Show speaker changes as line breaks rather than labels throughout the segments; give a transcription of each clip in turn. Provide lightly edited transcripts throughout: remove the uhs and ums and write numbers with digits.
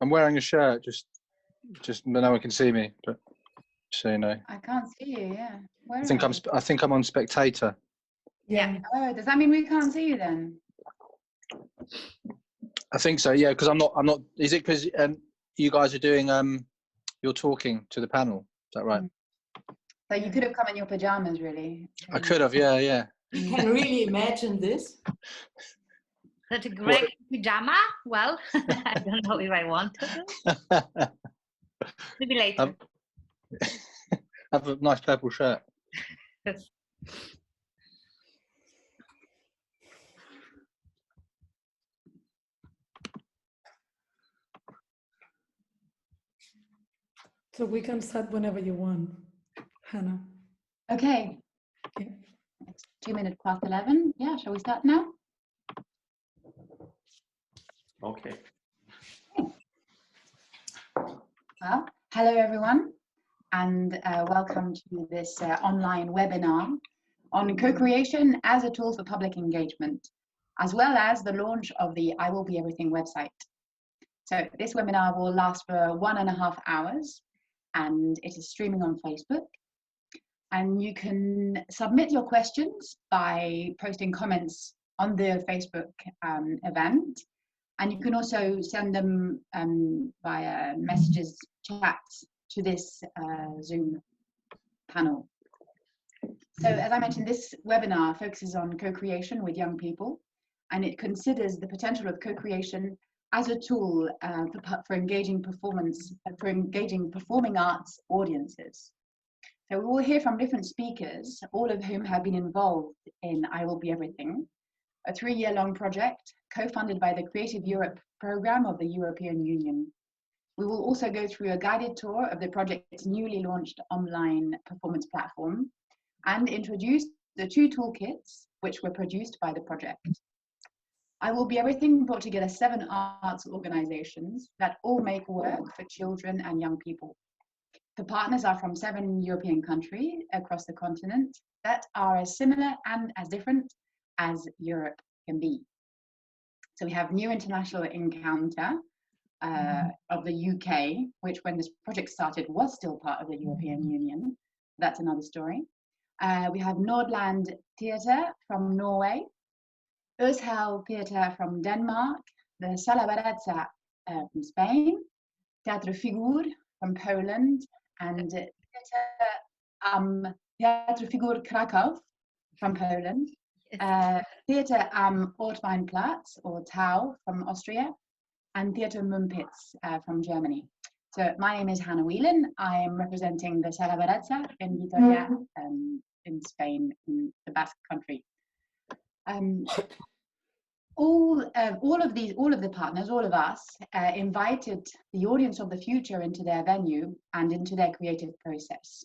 I'm wearing a shirt, just no one can see me, but so you know.
I can't see you. Yeah. Where
I think I'm on spectator.
Yeah. Oh, does that mean we can't see you then?
I think so. Yeah, because I'm not. Is it because you guys are doing you're talking to the panel? Is that right?
So you could have come in your pajamas, really.
I could have. Yeah, yeah.
I can really imagine this.
That a great pajama? Well, I don't know if I want to. Maybe later.
Have a nice purple shirt.
So we can start whenever you want, Hannah.
Okay.
Yeah.
It's 2 minutes past 11. Yeah, shall we start now?
Okay.
Well, hello everyone, and welcome to this online webinar on co-creation as a tool for public engagement, as well as the launch of the IWBE-Everything website. So this webinar will last for 1.5 hours, and it is streaming on Facebook. And you can submit your questions by posting comments on the Facebook event. And you can also send them via messages, chats to this Zoom panel. So as I mentioned, this webinar focuses on co-creation with young people, and it considers the potential of co-creation as a tool for engaging performing arts audiences. So we will hear from different speakers, all of whom have been involved in IWBE-Everything, a 3-year-long project co-funded by the Creative Europe program of the European Union. We will also go through a guided tour of the project's newly launched online performance platform and introduce the 2 toolkits which were produced by the project. IWBE-Everything brought together 7 arts organizations that all make work for children and young people. The partners are from 7 European countries across the continent that are as similar and as different as Europe can be. So we have New International Encounter of the UK, which when this project started was still part of the European Union. That's another story. We have Nordland Theatre from Norway, Øshal Theatre from Denmark, the Sala Barazza from Spain, Teatro Figur from Poland, and Teatro Figur Krakow from Poland, Theater am Ortweinplatz or Tau from Austria, and Theater Mumpitz from Germany. So my name is Hannah Whelan. I am representing the Sala Barazza in Vitoria in Spain, in the Basque Country. All of the partners, all of us, invited the audience of the future into their venue and into their creative process.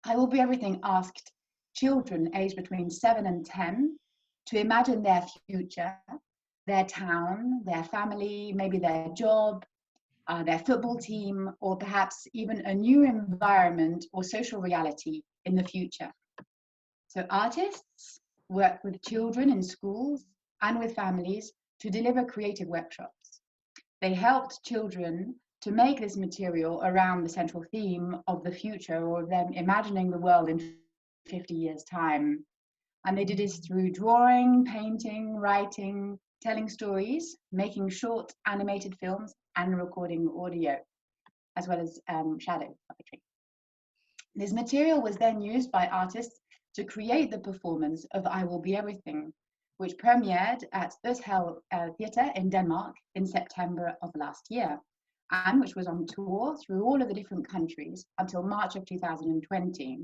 IWBE-Everything asked children aged between 7 and 10 to imagine their future, their town, their family, maybe their job, their football team, or perhaps even a new environment or social reality in the future. So artists work with children in schools and with families to deliver creative workshops. They helped children to make this material around the central theme of the future, or them imagining the world in 50 years' time. And they did this through drawing, painting, writing, telling stories, making short animated films, and recording audio, as well as shadow puppetry. This material was then used by artists to create the performance of IWBE-Everything, which premiered at Øshal Theatre in Denmark in September of last year, and which was on tour through all of the different countries until March of 2020,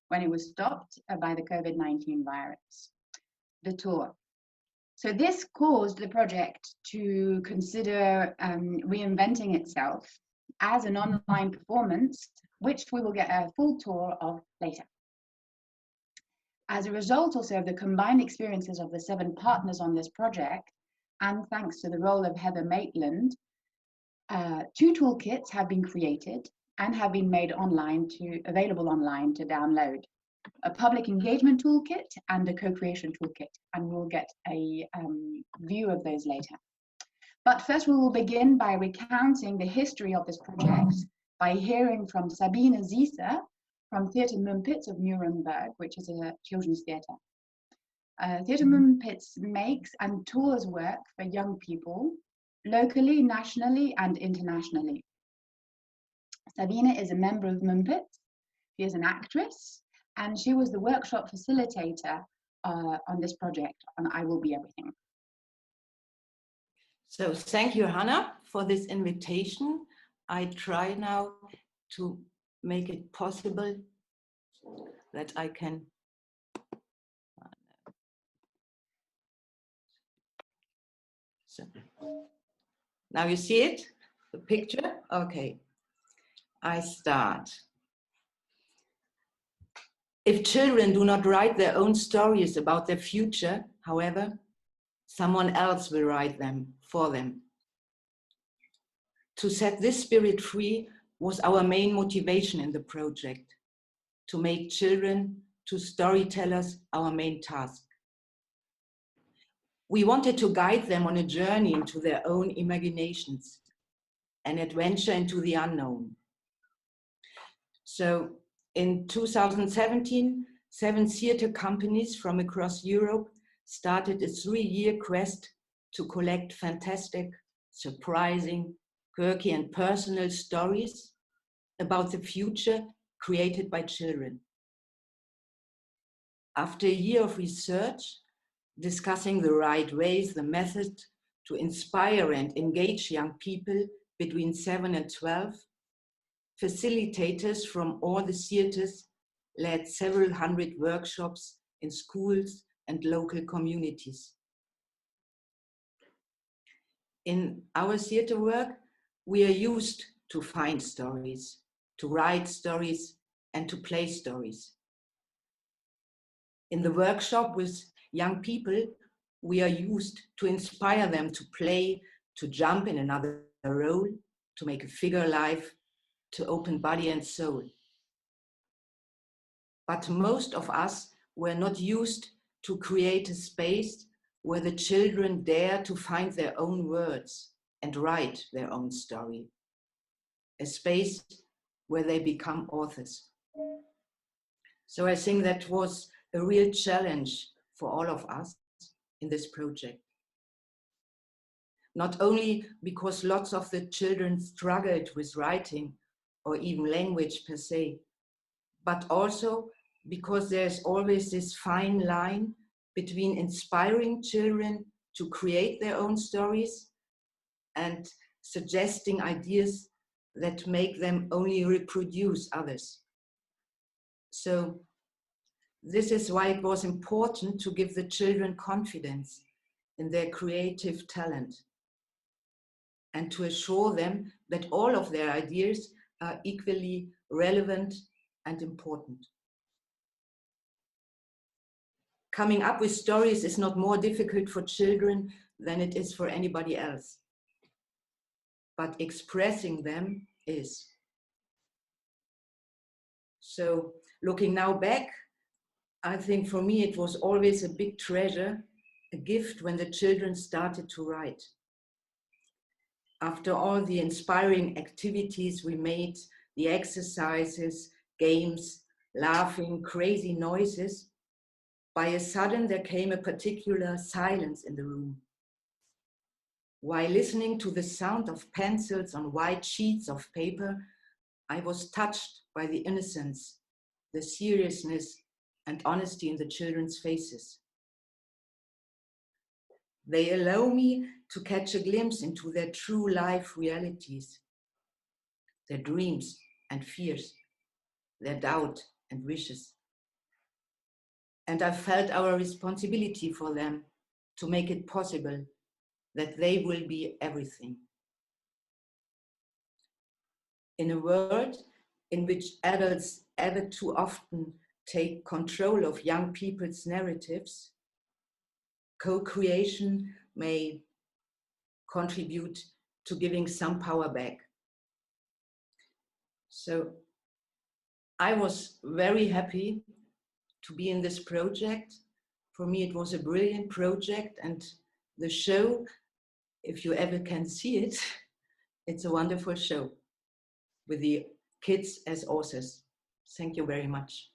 when it was stopped by the COVID-19 virus, the tour. So this caused the project to consider reinventing itself as an online performance, which we will get a full tour of later. As a result also of the combined experiences of the 7 partners on this project, and thanks to the role of Heather Maitland, 2 toolkits have been created and have been made available online to download. A public engagement toolkit and a co-creation toolkit, and we'll get a view of those later. But first we will begin by recounting the history of this project by hearing from Sabine Zieser from Theatre Mumpitz of Nuremberg, which is a children's theatre. Theatre Mumpitz makes and tours work for young people, locally, nationally, and internationally. Sabine is a member of Mumpitz. She is an actress, and she was the workshop facilitator on this project, on I Will Be Everything.
So thank you, Hannah, for this invitation. I try now to make it possible that I can. So now you see it, the picture? Okay, I start. If children do not write their own stories about their future, however, someone else will write them for them. To set this spirit free was our main motivation in the project, to make children, to storytellers, our main task. We wanted to guide them on a journey into their own imaginations, an adventure into the unknown. So in 2017, 7 theatre companies from across Europe started a 3-year quest to collect fantastic, surprising, quirky and personal stories about the future created by children. After a year of research, discussing the right ways, the method to inspire and engage young people between 7 and 12, facilitators from all the theatres led several hundred workshops in schools and local communities. In our theatre work, we are used to find stories, to write stories, and to play stories. In the workshop with young people, we are used to inspire them to play, to jump in another role, to make a figure alive, to open body and soul. But most of us were not used to create a space where the children dare to find their own words and write their own story. A space where they become authors. So I think that was a real challenge for all of us in this project. Not only because lots of the children struggled with writing or even language per se, but also because there's always this fine line between inspiring children to create their own stories and suggesting ideas that make them only reproduce others. So this is why it was important to give the children confidence in their creative talent and to assure them that all of their ideas are equally relevant and important. Coming up with stories is not more difficult for children than it is for anybody else, but expressing them is. So looking now back, I think for me it was always a big treasure, a gift when the children started to write. After all the inspiring activities we made, the exercises, games, laughing, crazy noises, by a sudden there came a particular silence in the room. While listening to the sound of pencils on white sheets of paper, I was touched by the innocence, the seriousness, and honesty in the children's faces. They allow me to catch a glimpse into their true life realities, their dreams and fears, their doubt and wishes. And I felt our responsibility for them to make it possible that they will be everything. In a world in which adults ever too often take control of young people's narratives, co-creation may contribute to giving some power back. So I was very happy to be in this project. For me, it was a brilliant project, and the show if you ever can see it, it's a wonderful show with the kids as authors. Thank you very much.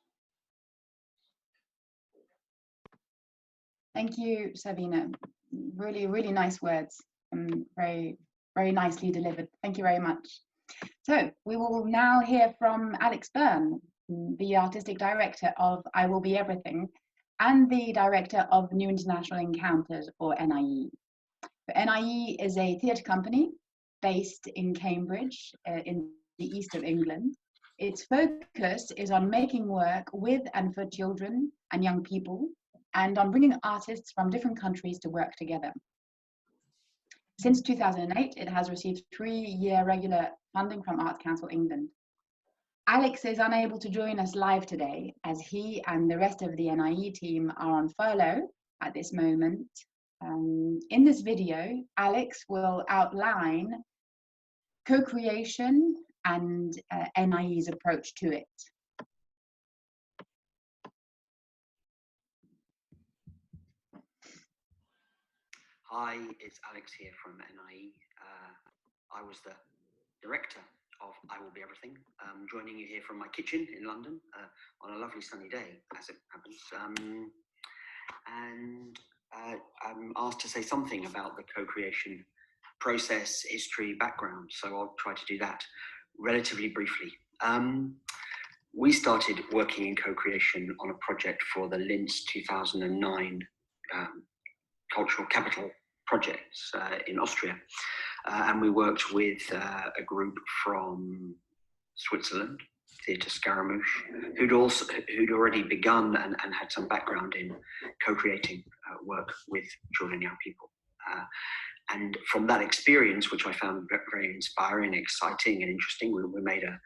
Thank you, Sabine. Really, really nice words. Very, very nicely delivered. Thank you very much. So we will now hear from Alex Byrne, the Artistic Director of I Will Be Everything and the Director of New International Encounters, or NIE. NIE is a theatre company based in Cambridge, in the east of England. Its focus is on making work with and for children and young people, and on bringing artists from different countries to work together. Since 2008, it has received 3-year regular funding from Arts Council England. Alex is unable to join us live today, as he and the rest of the NIE team are on furlough at this moment. In this video, Alex will outline co-creation and NIE's approach to it.
Hi, it's Alex here from NIE. I was the director of I Will Be Everything, joining you here from my kitchen in London on a lovely sunny day, as it happens. I'm asked to say something about the co-creation process, history, background, so I'll try to do that relatively briefly. We started working in co-creation on a project for the Linz 2009 Cultural Capital projects in Austria, and we worked with a group from Switzerland, Theatre Scaramouche, who'd already begun and had some background in co-creating work with children and young people. And from that experience, which I found very inspiring, exciting and interesting, we made a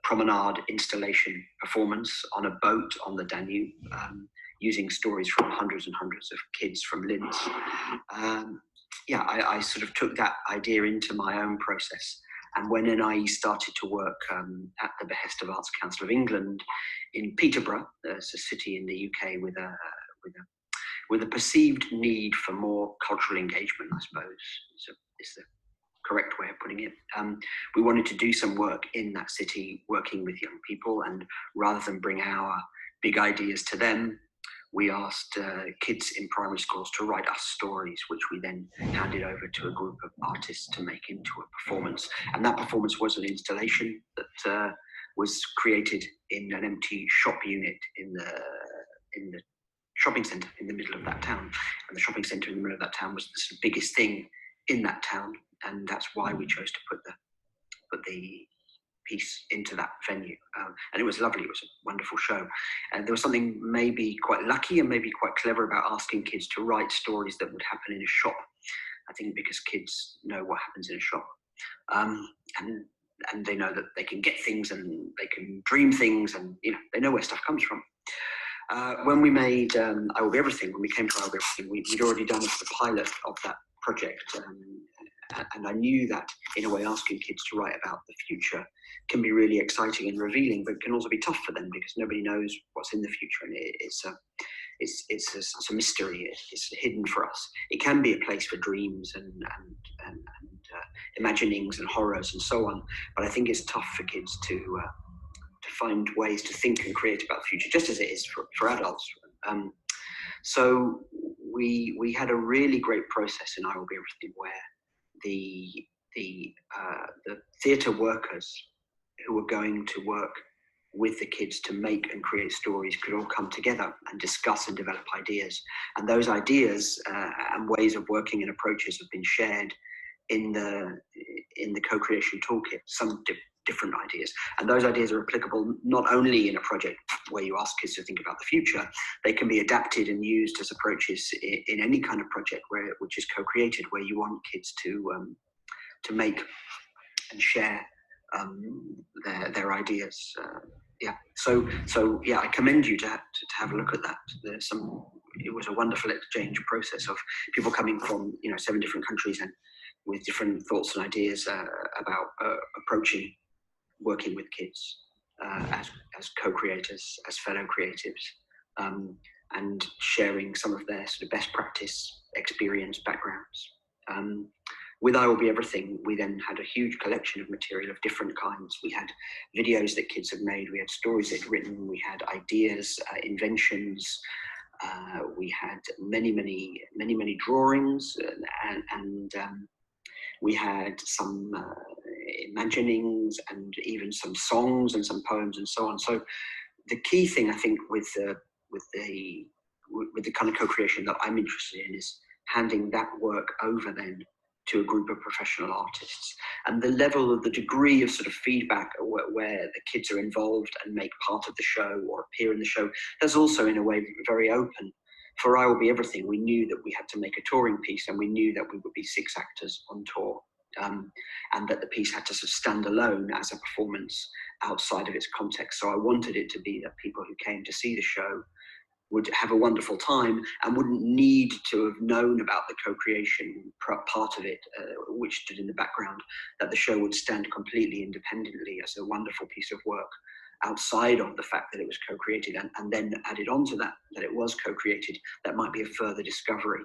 promenade installation performance on a boat on the Danube, using stories from hundreds and hundreds of kids from Linz. I sort of took that idea into my own process. And when NIE started to work at the behest of Arts Council of England in Peterborough, there's a city in the UK with a perceived need for more cultural engagement, I suppose, is the correct way of putting it. We wanted to do some work in that city, working with young people, and rather than bring our big ideas to them, we asked kids in primary schools to write us stories, which we then handed over to a group of artists to make into a performance. And that performance was an installation that was created in an empty shop unit in the shopping centre in the middle of that town. And the shopping centre in the middle of that town was the biggest thing in that town, and that's why we chose to put the piece into that venue. And it was lovely. It was a wonderful show. And there was something maybe quite lucky and maybe quite clever about asking kids to write stories that would happen in a shop. I think because kids know what happens in a shop. And they know that they can get things and they can dream things, and they know where stuff comes from. When we made I Will Be Everything, when we came to I Will Be Everything, we'd already done the pilot of that project. And I knew that, in a way, asking kids to write about the future can be really exciting and revealing, but it can also be tough for them because nobody knows what's in the future, and it's a mystery. It's hidden for us. It can be a place for dreams and imaginings and horrors and so on, but I think it's tough for kids to find ways to think and create about the future, just as it is for adults. So we had a really great process in I Will Be Everything, where the theatre workers who were going to work with the kids to make and create stories could all come together and discuss and develop ideas. And those ideas and ways of working and approaches have been shared in the co-creation toolkit, some different ideas. And those ideas are applicable not only in a project where you ask kids to think about the future, they can be adapted and used as approaches in any kind of project which is co-created, where you want kids to make and share their ideas. So I commend you to have a look at that. It was a wonderful exchange process of people coming from 7 different countries and with different thoughts and ideas about approaching working with kids as co-creators, as fellow creatives, and sharing some of their sort of best practice experience backgrounds. With I Will Be Everything, we then had a huge collection of material of different kinds. We had videos that kids had made, we had stories they'd written, we had ideas, inventions, we had many drawings, and we had some imaginings and even some songs and some poems and so on. So the key thing, I think, with the kind of co-creation that I'm interested in is handing that work over then to a group of professional artists, and the level of the degree of sort of feedback where the kids are involved and make part of the show or appear in the show, that's also in a way very open. For I Will Be Everything, we knew that we had to make a touring piece, and we knew that we would be 6 actors on tour, and that the piece had to sort of stand alone as a performance outside of its context. So I wanted it to be that people who came to see the show would have a wonderful time and wouldn't need to have known about the co-creation part of it, which stood in the background, that the show would stand completely independently as a wonderful piece of work outside of the fact that it was co-created, and then added on to that it was co-created. That might be a further discovery.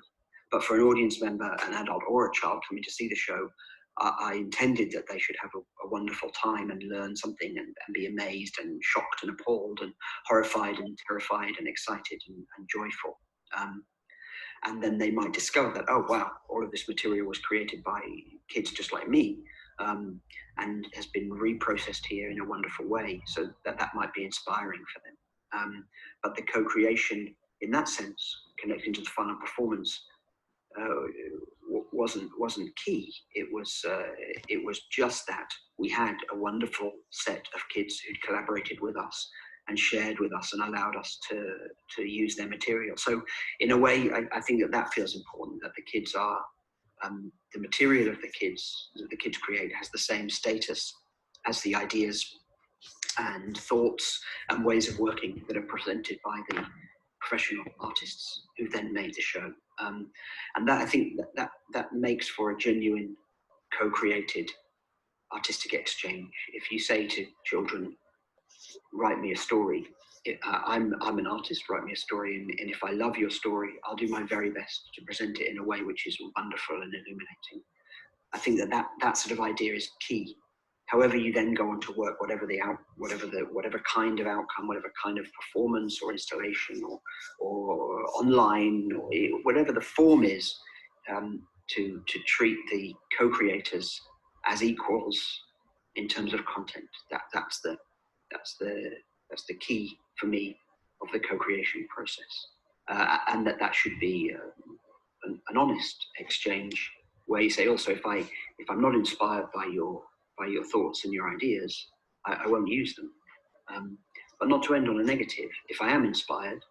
But for an audience member, an adult or a child coming to see the show, I intended that they should have a wonderful time and learn something and be amazed and shocked and appalled and horrified and terrified and excited and joyful. And then they might discover that, oh wow, all of this material was created by kids just like me, and has been reprocessed here in a wonderful way, so that might be inspiring for them. But the co-creation in that sense, connecting to the final performance, wasn't key. It was just that we had a wonderful set of kids who'd collaborated with us and shared with us and allowed us to use their material. So in a way, I think that feels important, that the kids are, the material of the kids that the kids create has the same status as the ideas and thoughts and ways of working that are presented by the professional artists who then made the show. And that, I think that makes for a genuine co-created artistic exchange. If you say to children, write me a story, I'm an artist, write me a story, and if I love your story, I'll do my very best to present it in a way which is wonderful and illuminating. I think that sort of idea is key. However you then go on to work, whatever kind of outcome, whatever kind of performance or installation or online, or whatever the form is, to treat the co-creators as equals in terms of content. That's the key for me of the co-creation process, and that should be an honest exchange, where you say also, if I'm not inspired by your thoughts and your ideas, I won't use them. But not to end on a negative. If I am inspired,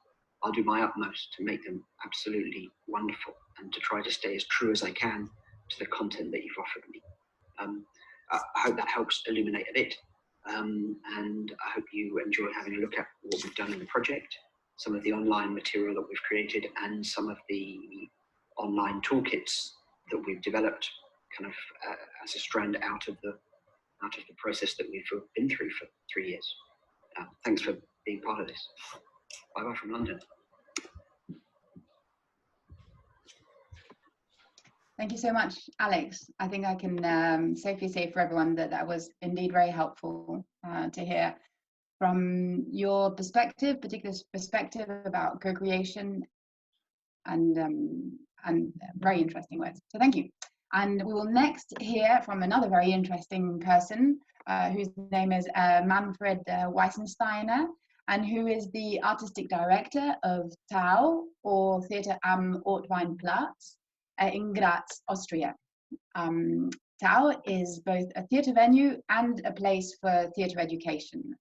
I'll do my utmost to make them absolutely wonderful and to try to stay as true as I can to the content that you've offered me. I hope that helps illuminate a bit. And I hope you enjoy having a look at what we've done in the project, some of the online material that we've created, and some of the online toolkits that we've developed kind of as a strand out of the process that we've been through for 3 years. Thanks for being part of this. Bye bye from London.
Thank you so much, Alex. I think I can safely say for everyone that was indeed very helpful to hear from your perspective, particular perspective about co-creation, and very interesting words. So thank you. And we will next hear from another very interesting person whose name is Manfred Weissensteiner, and who is the artistic director of Tau, or Theatre am Ortweinplatz, in Graz, Austria. Tau is both a theatre venue and a place for theatre education.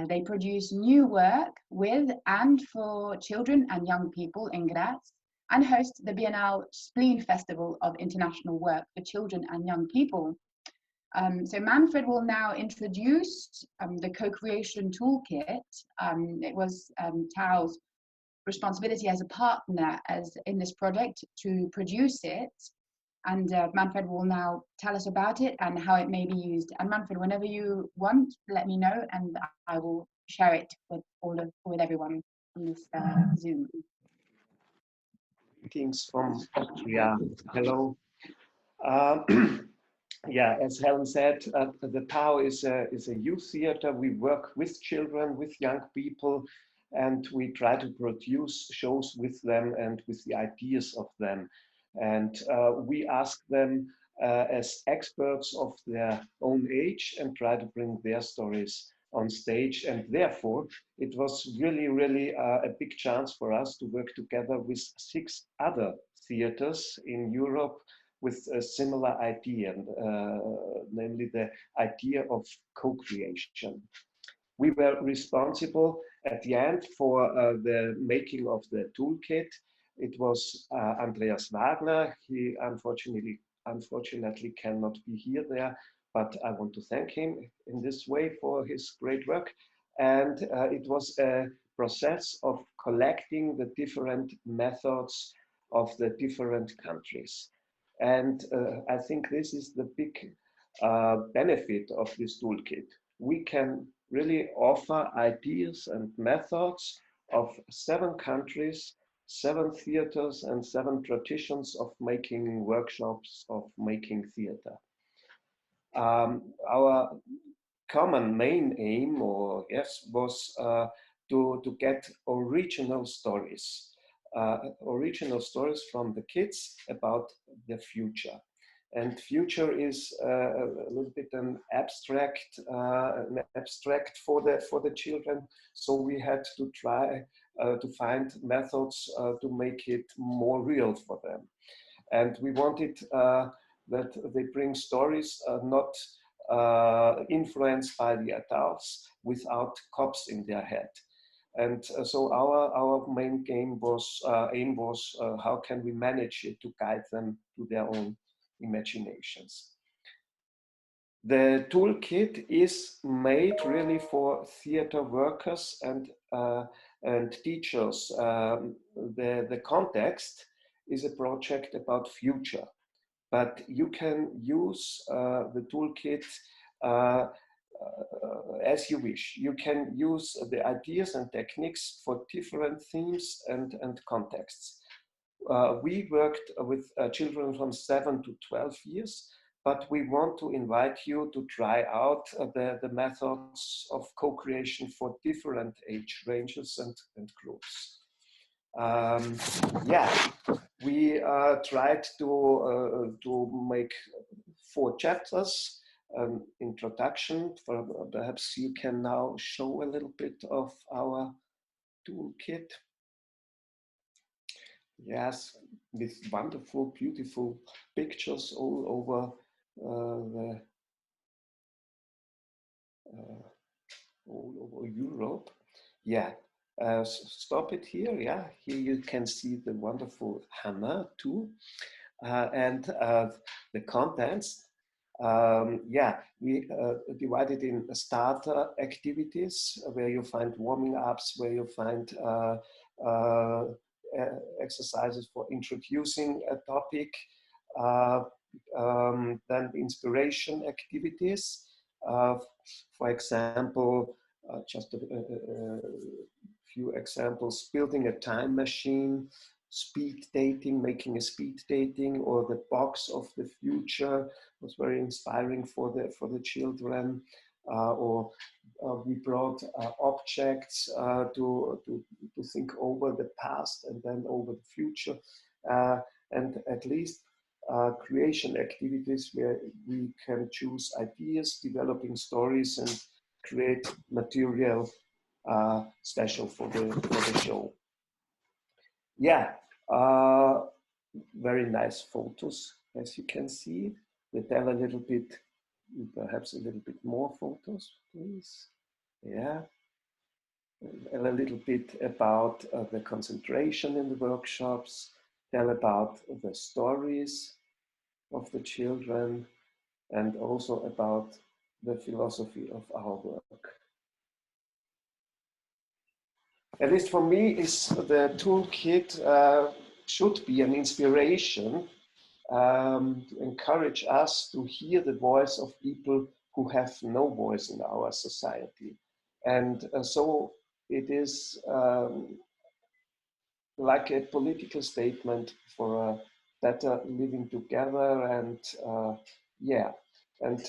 They produce new work with and for children and young people in Graz, and host the Biennale Spleen Festival of International Work for Children and Young People. So Manfred will now introduce the co-creation toolkit. It was Tau's responsibility as a partner in this project to produce it. And Manfred will now tell us about it and how it may be used. And Manfred, whenever you want, let me know, and I will share it with everyone on this Zoom.
Greetings from Austria. Hello. Yeah, as Helen said, the Tao is a youth theater. We work with children, with young people, and we try to produce shows with them and with the ideas of them. And we ask them as experts of their own age and try to bring their stories on stage. And therefore, it was really, really a big chance for us to work together with 6 other theaters in Europe with a similar idea, namely the idea of co-creation. We were responsible at the end for the making of the toolkit. It was Andreas Wagner. He unfortunately cannot be here there, but I want to thank him in this way for his great work. And it was a process of collecting the different methods of the different countries. And I think this is the big benefit of this toolkit. We can really offer ideas and methods of 7 countries, 7 theaters, and 7 traditions of making workshops, of making theater. Our common main aim, or yes, was to get original stories from the kids about the future. And future is a little bit an abstract for the children. So we had to try to find methods to make it more real for them. And we wanted that they bring stories not influenced by the adults without cops in their head. And so our main aim was how can we manage it to guide them to their own imaginations. The toolkit is made really for theater workers and teachers. The context is a project about future, but you can use the toolkit as you wish. You can use the ideas and techniques for different themes and contexts. We worked with children from 7 to 12 years, but we want to invite you to try out the methods of co-creation for different age ranges and groups. Yeah, we tried to make 4 chapters. Introduction. Perhaps you can now show a little bit of our toolkit. Yes, with wonderful, beautiful pictures all over all over Europe. Yeah, stop it here. Yeah, here you can see the wonderful hammer too, and the contents. Yeah, we divided in starter activities where you find warming ups, where you find exercises for introducing a topic, then inspiration activities. For example, just a few examples: building a time machine, speed dating, making a speed dating, or the box of the future was very inspiring for the children. Or we brought objects to think over the past and then over the future, and at least creation activities where we can choose ideas, developing stories, and create material special for the show. Yeah, very nice photos, as you can see. They tell a little bit, perhaps a little bit more photos, please. Yeah, a little bit about the concentration in the workshops, tell about the stories of the children, and also about the philosophy of our work. At least for me, the toolkit should be an inspiration to encourage us to hear the voice of people who have no voice in our society. And so it is like a political statement for better living together. And yeah, and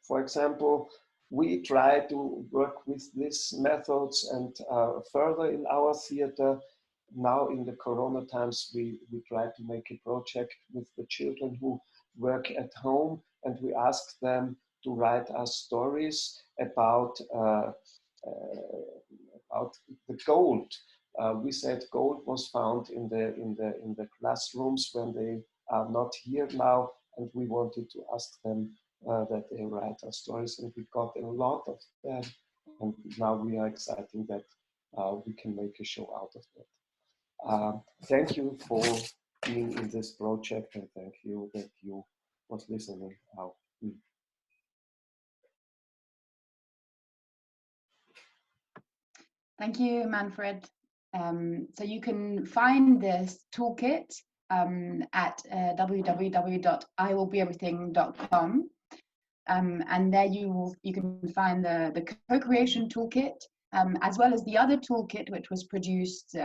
for example, we try to work with these methods and further in our theater. Now in the Corona times, we try to make a project with the children who work at home, and we ask them to write us stories about the gold. We said gold was found in the classrooms when they are not here now, and we wanted to ask them that they write us stories, and we got a lot of them, and now we are excited that we can make a show out of that. Thank you for being in this project, and thank you that you was listening now.
Thank you, Manfred. So you can find this toolkit at www.iwbeeverything.com, and there you can find the co-creation toolkit, as well as the other toolkit which was produced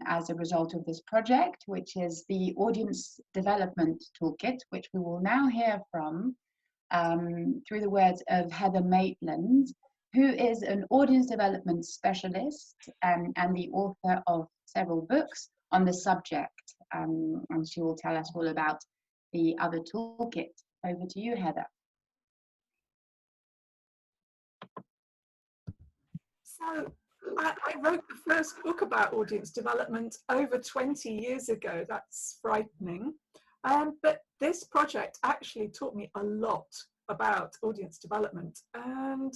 as a result of this project, which is the audience development toolkit, which we will now hear from through the words of Heather Maitland, who is an audience development specialist and the author of several books on the subject. And she will tell us all about the other toolkit. Over to you, Heather.
So I wrote the first book about audience development over 20 years ago. That's frightening. But this project actually taught me a lot about audience development. And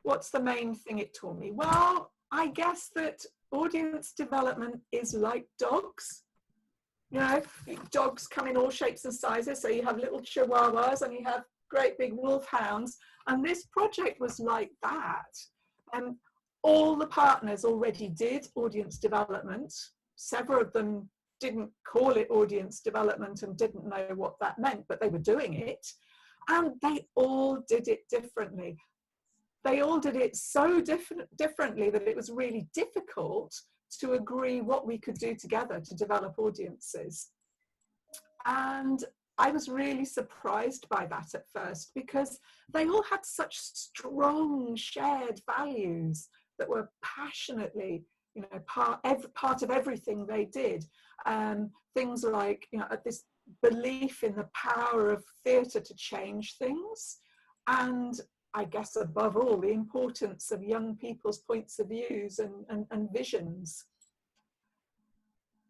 what's the main thing it taught me? Well, I guess that audience development is like dogs. You know, dogs come in all shapes and sizes. So you have little chihuahuas and you have great big wolfhounds. And this project was like that. And all the partners already did audience development. Several of them didn't call it audience development and didn't know what that meant, but they were doing it. And they all did it differently. They all did it so differently that it was really difficult to agree what we could do together to develop audiences. And I was really surprised by that at first, because they all had such strong shared values that were passionately, you know, part of everything they did. Things like, you know, this belief in the power of theatre to change things, and I guess above all, the importance of young people's points of views and visions.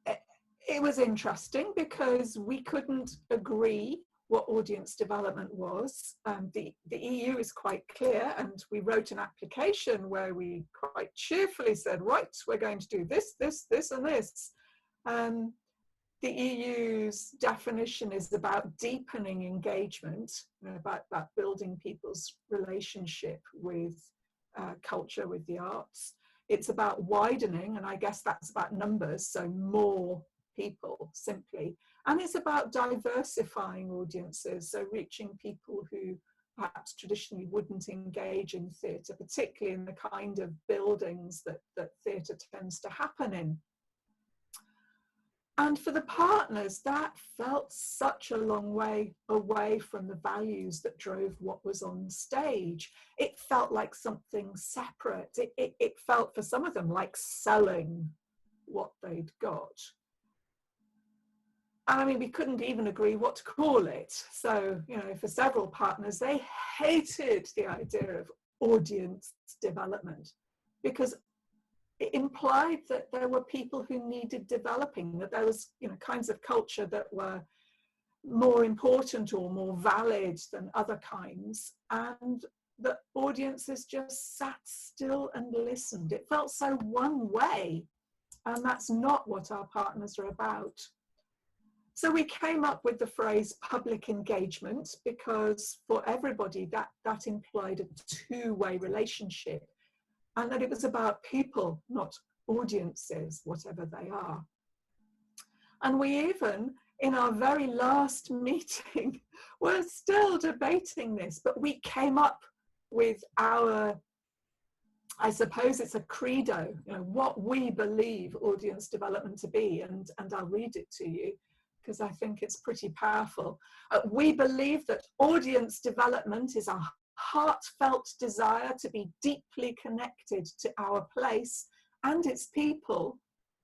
It was interesting because we couldn't agree what audience development was. The EU is quite clear, and we wrote an application where we quite cheerfully said, right, we're going to do this, this, this, and this. The EU's definition is about deepening engagement, you know, about building people's relationship with culture, with the arts. It's about widening, and I guess that's about numbers, so more people simply. And it's about diversifying audiences, so reaching people who perhaps traditionally wouldn't engage in theatre, particularly in the kind of buildings that theatre tends to happen in. And for the partners, that felt such a long way away from the values that drove what was on stage. It felt like something separate. It felt for some of them like selling what they'd got. And I mean, we couldn't even agree what to call it. So, you know, for several partners, they hated the idea of audience development because it implied that there were people who needed developing, that there was, you know, kinds of culture that were more important or more valid than other kinds, and that audiences just sat still and listened. It felt so one way, and that's not what our partners are about. So we came up with the phrase public engagement because for everybody that implied a two-way relationship, and that it was about people, not audiences, whatever they are. And we even, in our very last meeting, were still debating this, but we came up with our I suppose it's a credo, you know, what we believe audience development to be, and I'll read it to you because I think it's pretty powerful. We believe that audience development is a heartfelt desire to be deeply connected to our place and its people,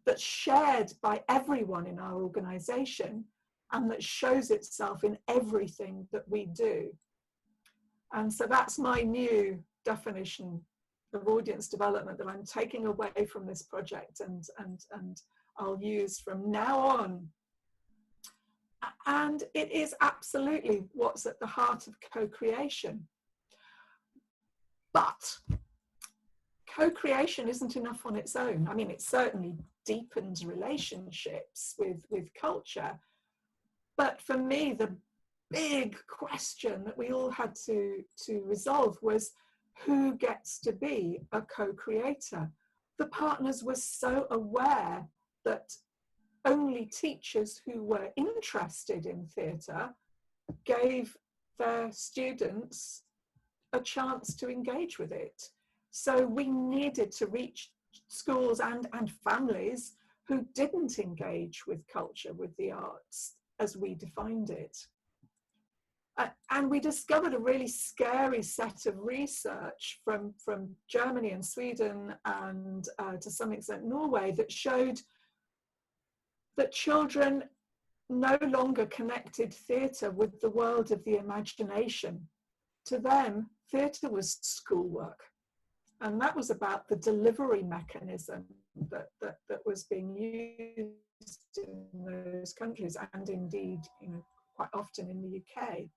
that's shared by everyone in our organization and that shows itself in everything that we do. And so that's my new definition of audience development that I'm taking away from this project and I'll use from now on. And it is absolutely what's at the heart of co-creation. But co-creation isn't enough on its own. I mean, it certainly deepens relationships with culture. But for me, the big question that we all had to resolve was, who gets to be a co-creator? The partners were so aware that only teachers who were interested in theatre gave their students a chance to engage with it. So we needed to reach schools and families who didn't engage with culture, with the arts, as we defined it. And we discovered a really scary set of research from Germany and Sweden and to some extent Norway that showed that children no longer connected theatre with the world of the imagination. To them, theatre was schoolwork. And that was about the delivery mechanism that was being used in those countries and indeed, you know, quite often in the UK.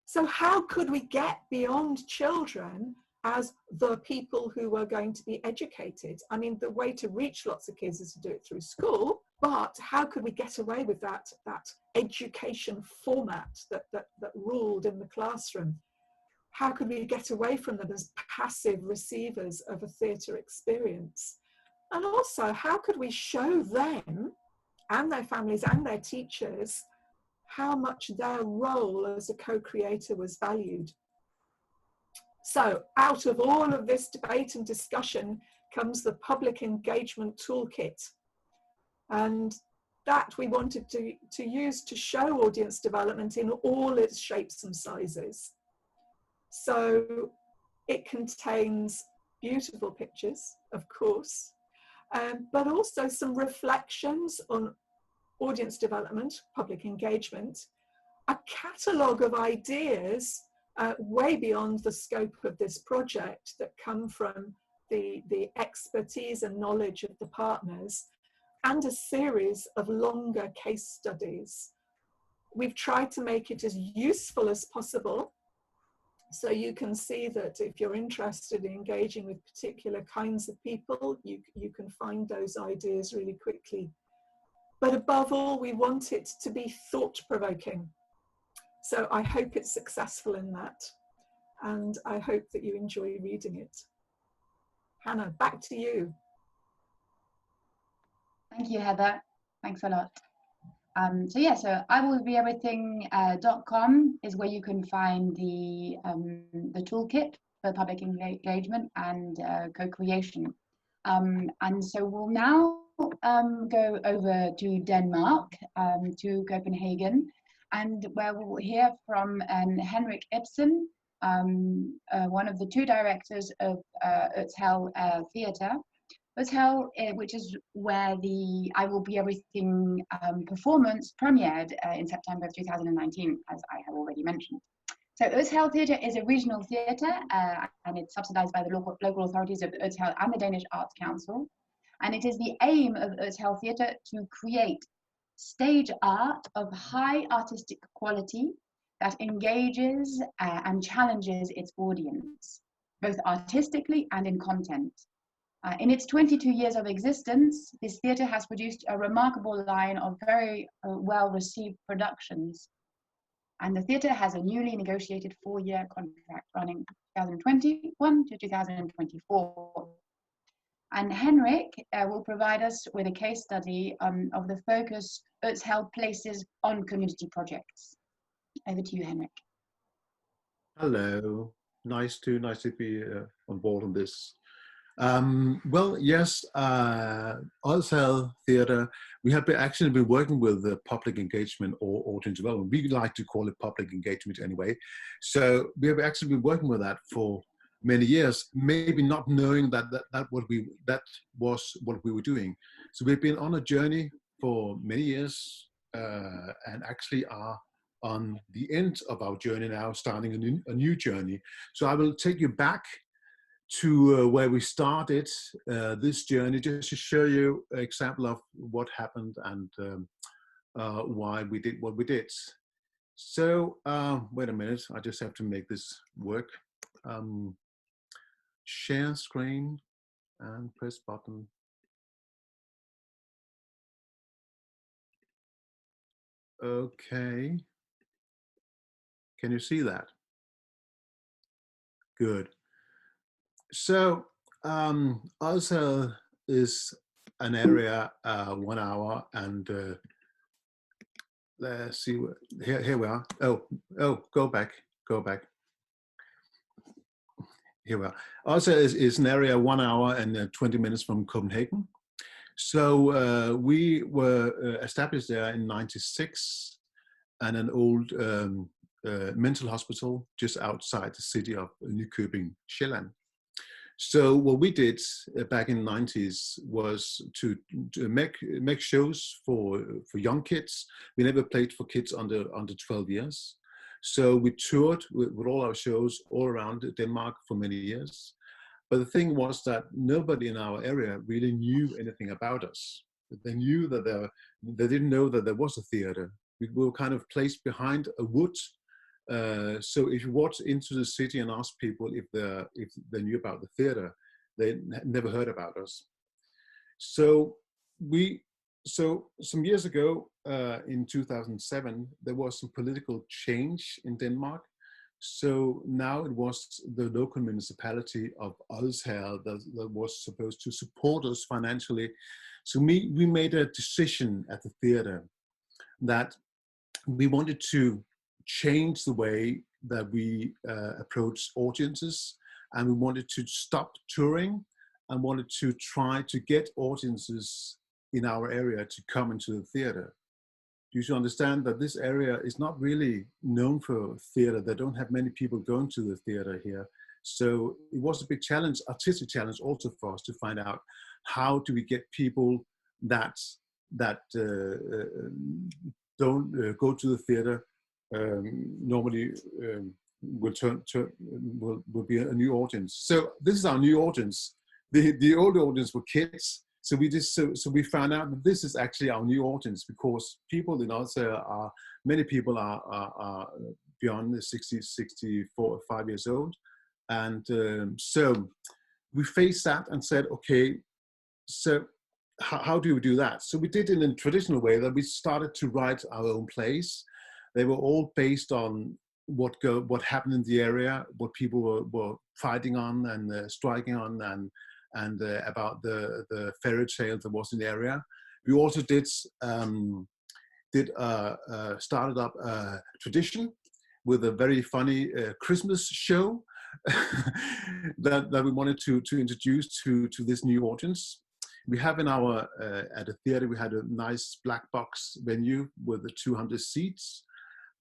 So how could we get beyond children as the people who were going to be educated? I mean, the way to reach lots of kids is to do it through school, but how could we get away with that education format that ruled in the classroom? How could we get away from them as passive receivers of a theatre experience? And also, how could we show them and their families and their teachers how much their role as a co-creator was valued? So out of all of this debate and discussion comes the public engagement toolkit. And that we wanted to use to show audience development in all its shapes and sizes. So it contains beautiful pictures, of course, but also some reflections on audience development, public engagement, a catalogue of ideas way beyond the scope of this project that come from the expertise and knowledge of the partners, and a series of longer case studies. We've tried to make it as useful as possible, so you can see that if you're interested in engaging with particular kinds of people, you can find those ideas really quickly. But above all, we want it to be thought-provoking. So I hope it's successful in that. And I hope that you enjoy reading it. Hannah, back to you.
Thank you, Heather. Thanks a lot. So IWBE-Everything.com is where you can find the toolkit for public engagement and co-creation. And so we'll now go over to Denmark, to Copenhagen, and where we'll hear from Henrik Ibsen, one of the two directors of Ødsel Theatre. Ødsel, which is where the I Will Be Everything performance premiered in September of 2019, as I have already mentioned. So Ødsel Theatre is a regional theatre, and it's subsidized by the local authorities of Ødsel and the Danish Arts Council. And it is the aim of Ødsel Theatre to create stage art of high artistic quality that engages and challenges its audience, both artistically and in content. In its 22 years of existence, this theatre has produced a remarkable line of very well-received productions. And the theatre has a newly negotiated 4-year contract running 2021 to 2024. And Henrik will provide us with a case study of the focus Ødsel places on community projects. Over to you, Henrik.
Hello, nice to be on board on this. Well, yes, Ozhel Theatre, we have actually been working with the public engagement or audience development. We like to call it public engagement anyway. So we have actually been working with that for many years, maybe not knowing that that was what we were doing. So we've been on a journey for many years and actually are on the end of our journey now, starting a new journey. So I will take you back to where we started this journey, just to show you an example of what happened and why we did what we did. So wait a minute, I just have to make this work. Share screen and press button. Okay. Can you see that? Good. So Ozhel is an area 1 hour, and let's see, here we are. Oh, go back. Here we are. Ozhel is an area 1 hour and 20 minutes from Copenhagen. So we were established there in '96, and an old mental hospital just outside the city of Nykøbing, Sjælland. So what we did back in the '90s was to make shows for young kids. We never played for kids under 12 years. So we toured with all our shows all around Denmark for many years. But the thing was that nobody in our area really knew anything about us. They knew that they didn't know that there was a theater. We were kind of placed behind a wood. So if you walked into the city and asked people if they knew about the theater, they never heard about us. So some years ago, in 2007, there was some political change in Denmark. So now it was the local municipality of Ozhel that was supposed to support us financially. So we made a decision at the theater that we wanted to change the way that we approach audiences, and we wanted to stop touring and wanted to try to get audiences in our area to come into the theater. You should understand that this area is not really known for theater. They don't have many people going to the theater here. So it was a big challenge, artistic challenge also for us to find out how do we get people that don't go to the theater normally will be a new audience. So this is our new audience. The old audience were kids. So we found out that this is actually our new audience, because people in Ozhel many people are beyond the 64, 5 years old. And so we faced that and said, okay, so how do we do that? So we did it in a traditional way, that we started to write our own plays. They were all based on what happened in the area, what people were fighting on and striking on, and about the fairy tale that was in the area. We also started up a tradition with a very funny Christmas show that we wanted to introduce to this new audience. We have in our at the theater, we had a nice black box venue with the 200 seats,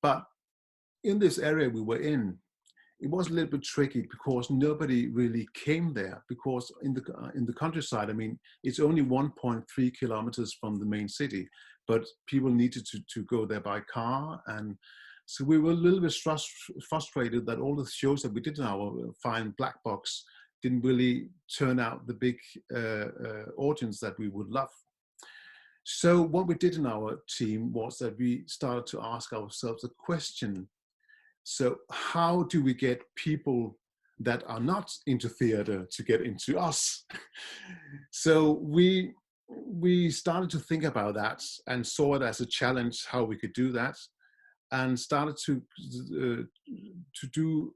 but in this area we were in, it was a little bit tricky because nobody really came there, because in the countryside, I mean, it's only 1.3 kilometers from the main city, but people needed to go there by car. And so we were a little bit frustrated that all the shows that we did in our fine black box didn't really turn out the big audience that we would love. So what we did in our team was that we started to ask ourselves a question. So how do we get people that are not into theater to get into us? So we started to think about that and saw it as a challenge, how we could do that, and started to do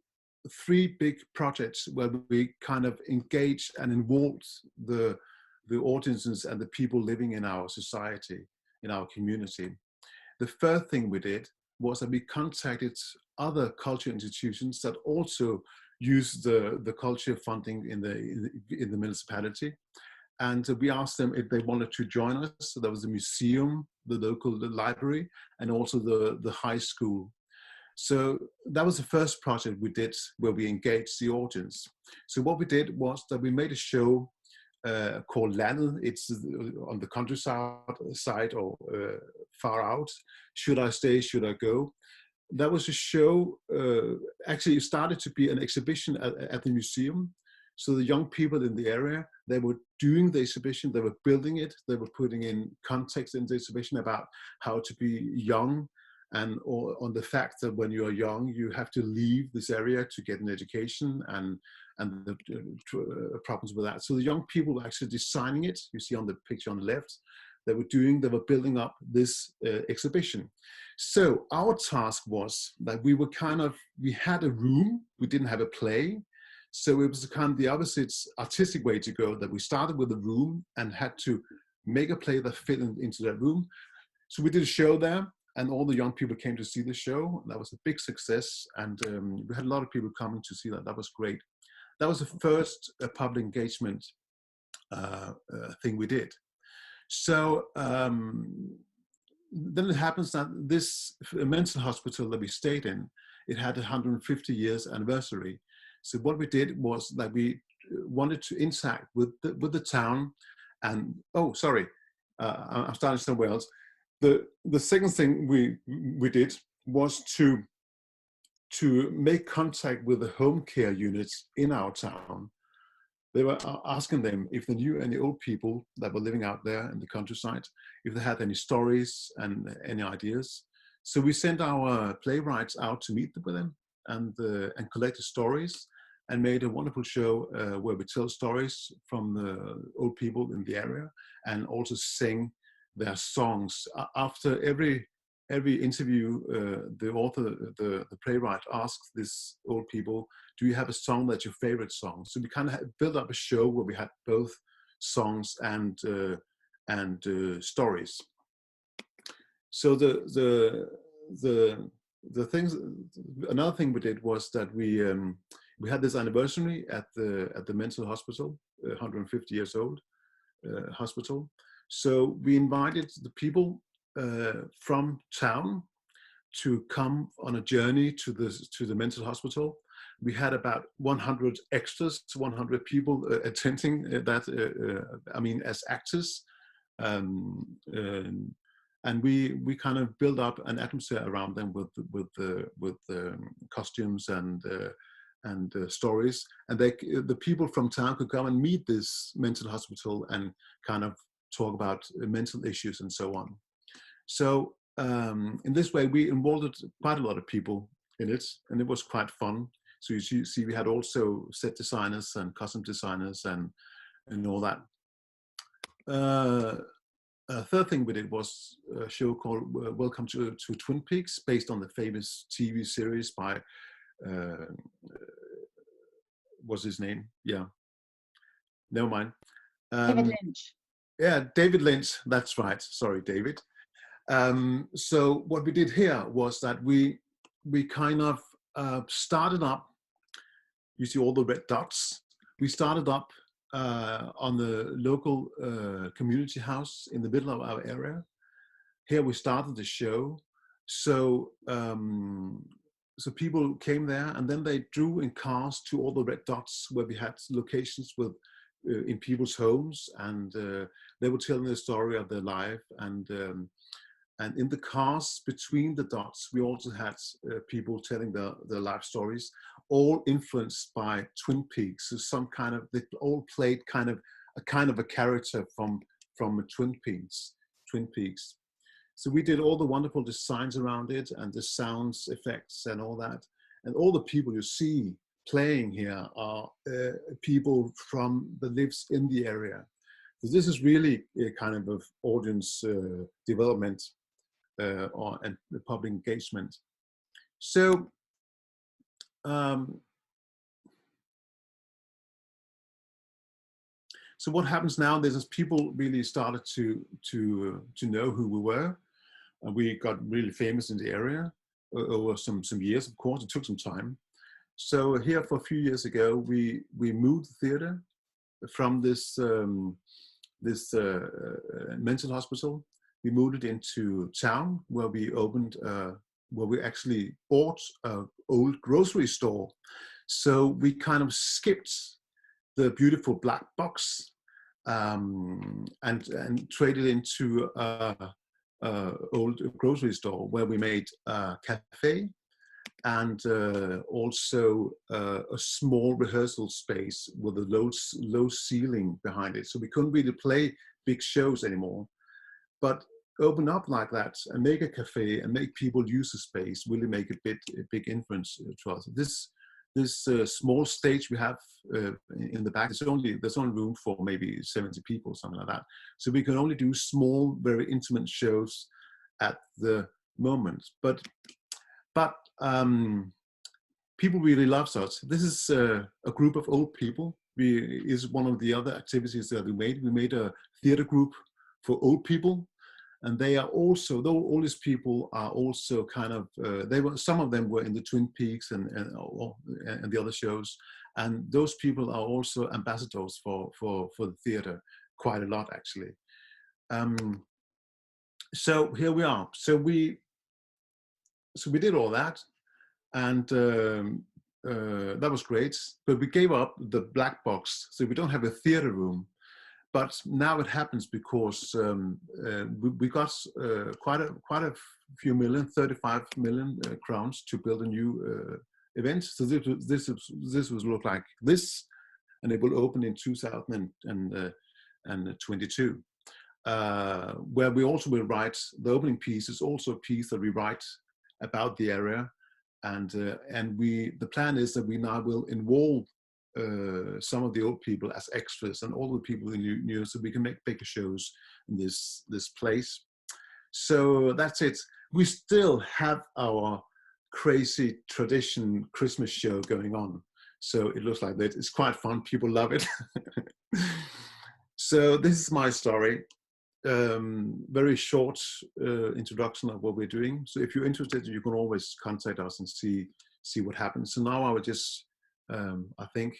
3 big projects where we kind of engaged and involved the audiences and the people living in our society, in our community. The first thing we did was that we contacted other culture institutions that also use the culture funding in the municipality. And we asked them if they wanted to join us. So there was a museum, the local library, and also the high school. So that was the first project we did where we engaged the audience. So what we did was that we made a show called Landet. It's on the countryside or far out. Should I stay? Should I go? That was a show. Actually, it started to be an exhibition at the museum. So the young people in the area, they were doing the exhibition, they were building it, they were putting in context in the exhibition about how to be young, and on the fact that when you are young, you have to leave this area to get an education, and the problems with that. So the young people were actually designing it. You see on the picture on the left, they were building up this exhibition. So our task was that we had a room, we didn't have a play. So it was kind of the opposite artistic way to go, that we started with a room and had to make a play that fit into that room. So we did a show there, and all the young people came to see the show. That was a big success, and we had a lot of people coming to see that. That was great. That was the first public engagement thing we did. So then it happens that this mental hospital that we stayed in, it had a 150 years anniversary. So what we did was that we wanted to interact with the town, and I'm starting somewhere else. The second thing we did was to make contact with the home care units in our town. They were asking them if they knew any old people that were living out there in the countryside, if they had any stories and any ideas. So we sent our playwrights out to meet with them and collected stories, and made a wonderful show where we tell stories from the old people in the area, and also sing their songs. After every interview, the author, the playwright, asks these old people, do you have a song that's your favorite song? So we kind of built up a show where we had both songs and stories. So another thing we did was that we had this anniversary at the mental hospital, 150 years old hospital. So we invited the people from town to come on a journey to the mental hospital. We had about 100 extras, 100 people attending that. I mean, as actors, and we kind of build up an atmosphere around them with costumes and stories, and the people from town could come and meet this mental hospital and kind of talk about mental issues and so on. So in this way, we involved quite a lot of people in it, and it was quite fun. So you see, we had also set designers and costume designers and all that. Third thing we did was a show called Welcome to Twin Peaks, based on the famous TV series by, what's his name? Yeah, never mind.
David Lynch.
Yeah, David Lynch, that's right. Sorry, David. So what we did here was that we kind of started up, you see all the red dots, we started up on the local community house in the middle of our area. Here we started the show. So so people came there, and then they drew in cars to all the red dots where we had locations with in people's homes, and they were telling the story of their life. And in the cars between the dots, we also had people telling their life stories, all influenced by Twin Peaks. So some kind of, they all played kind of a character from Twin Peaks. So we did all the wonderful designs around it, and the sounds, effects, and all that. And all the people you see playing here are people that lives in the area. So this is really a kind of audience development and public engagement. So so what happens now is people really started to know who we were, and we got really famous in the area over some years. Of course, it took some time. So here for a few years ago, we moved the theater from this mental hospital. We moved it into town where we opened, where we actually bought an old grocery store. So we kind of skipped the beautiful black box and traded into an old grocery store where we made a cafe and also a small rehearsal space with a low ceiling behind it. So we couldn't really play big shows anymore. But open up like that and make a cafe and make people use the space really make a big influence to us. This small stage we have in the back, there's only room for maybe 70 people, something like that. So we can only do small, very intimate shows at the moment. But people really love us. This is a group of old people. Is one of the other activities that we made. We made a theater group for old people. And they are also, though all these people are also kind of, some of them were in the Twin Peaks and the other shows. And those people are also ambassadors for the theater, quite a lot actually. So here we are. So we did all that, and that was great. But we gave up the black box, so we don't have a theater room. But now it happens because we got quite a few million, 35 million crowns to build a new event. So this will look like this, and it will open in 2022. Where we also will write, the opening piece is also a piece that we write about the area, and the plan is that we now will involve some of the old people as extras and all the people in new, so we can make bigger shows in this place. So that's it. We still have our crazy tradition Christmas show going on, so it looks like that. It's quite fun. People love it. So this is my story. Very short introduction of what we're doing. So if you're interested, you can always contact us and see what happens. So now I would just I think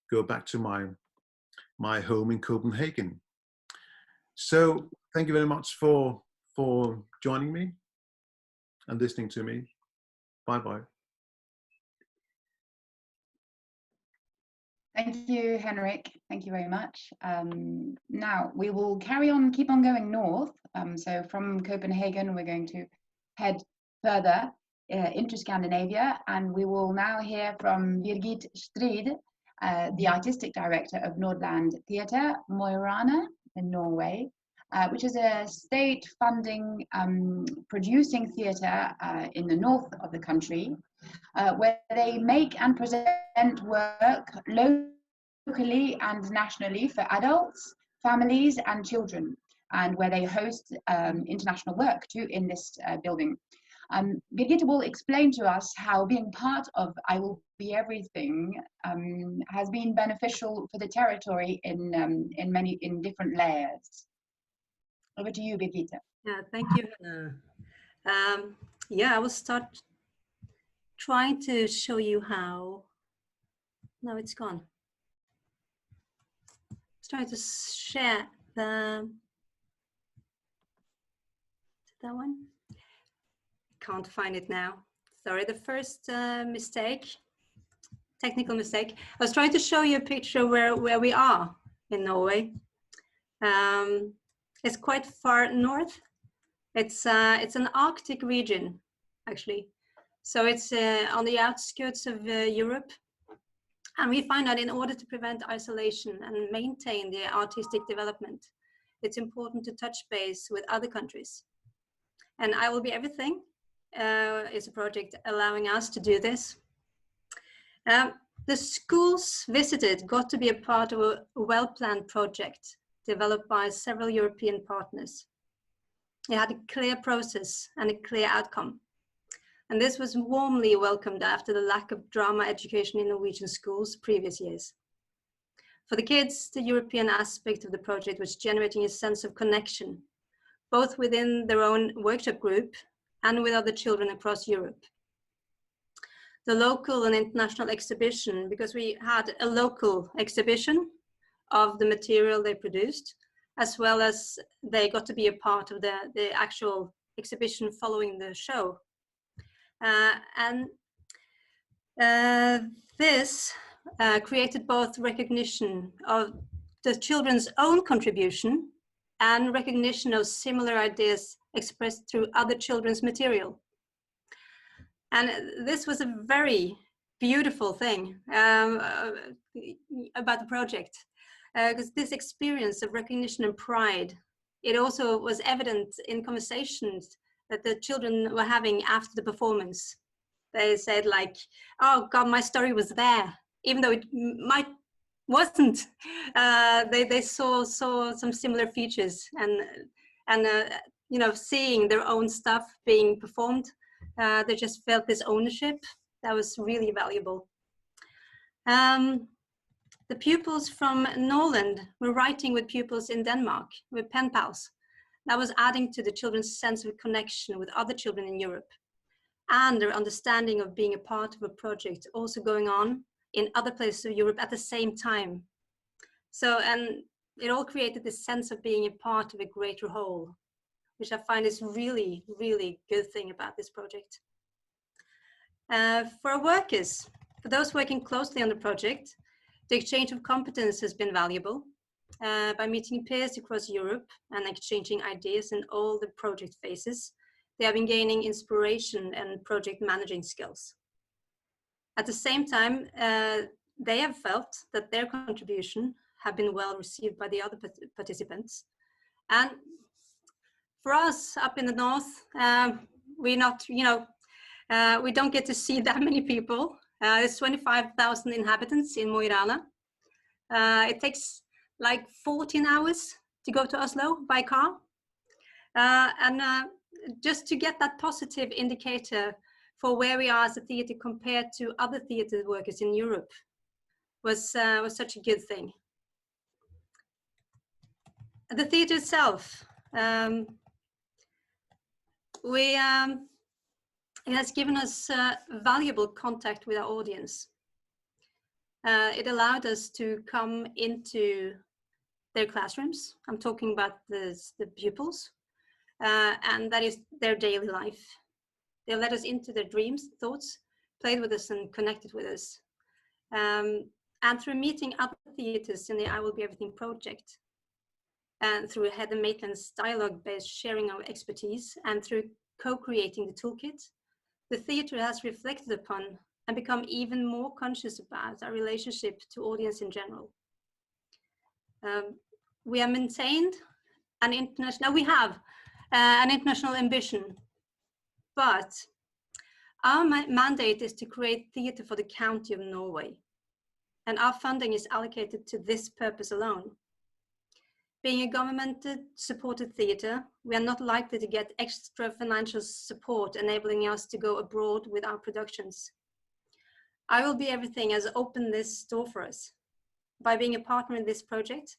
go back to my home in Copenhagen. So thank you very much for joining me and listening to me. Bye bye.
Thank you, Henrik. Thank you very much. Now we will keep on going north. So from Copenhagen, we're going to head further into Scandinavia, and we will now hear from Birgit Strid, the artistic director of Nordland Theatre, Mo i Rana in Norway, which is a state-funding producing theatre in the north of the country, where they make and present work locally and nationally for adults, families and children, and where they host international work too in this building. Birgitte will explain to us how being part of IWBE-Everything has been beneficial for the territory in different layers. Over to you, Birgitte.
Yeah, thank you, Hannah. Yeah, I will start trying to show you how. No, it's gone. I was trying to share that one. Can't find it now. Sorry, the first technical mistake. I was trying to show you a picture where we are in Norway. It's quite far north. It's an Arctic region, actually. So it's on the outskirts of Europe. And we find that in order to prevent isolation and maintain the artistic development, it's important to touch base with other countries. And IWBE-Everything is a project allowing us to do this. The schools visited got to be a part of a well-planned project developed by several European partners. It had a clear process and a clear outcome. And this was warmly welcomed after the lack of drama education in Norwegian schools previous years. For the kids, the European aspect of the project was generating a sense of connection, both within their own workshop group and with other children across Europe. the local and international exhibition, because we had a local exhibition of the material they produced, as well as they got to be a part of the actual exhibition following the show. This created both recognition of the children's own contribution and recognition of similar ideas expressed through other children's material. And this was a very beautiful thing about the project, because this experience of recognition and pride, it also was evident in conversations that the children were having after the performance. They said like, oh God, my story was there, even though it wasn't. They saw some similar features, and you know, seeing their own stuff being performed, they just felt this ownership that was really valuable. The pupils from Norland were writing with pupils in Denmark with pen pals. That was adding to the children's sense of connection with other children in Europe, and their understanding of being a part of a project also going on in other places of Europe at the same time. So, and it all created this sense of being a part of a greater whole, which I find is really, really good thing about this project. For our workers, for those working closely on the project, the exchange of competence has been valuable. By meeting peers across Europe and exchanging ideas in all the project phases, they have been gaining inspiration and project managing skills. At the same time, they have felt that their contribution have been well received by the other participants. And for us up in the north, we're not, you know, we don't get to see that many people. There's 25,000 inhabitants in Mo i Rana. It takes like 14 hours to go to Oslo by car. Just to get that positive indicator for where we are as a theatre compared to other theatre workers in Europe was such a good thing. The theatre itself, it has given us valuable contact with our audience. It allowed us to come into their classrooms. I'm talking about the pupils, and that is their daily life. They let us into their dreams, thoughts, played with us and connected with us. And through meeting other theatres in the I Will Be Everything project, and through Heather Maitland's dialogue-based sharing of expertise, and through co-creating the toolkit, the theatre has reflected upon and become even more conscious about our relationship to audience in general. We have maintained an international, we have an international ambition, but our mandate is to create theatre for the county of Norway, and our funding is allocated to this purpose alone. Being a government-supported theatre, we are not likely to get extra financial support enabling us to go abroad with our productions. I Will Be Everything has opened this door for us. By being a partner in this project,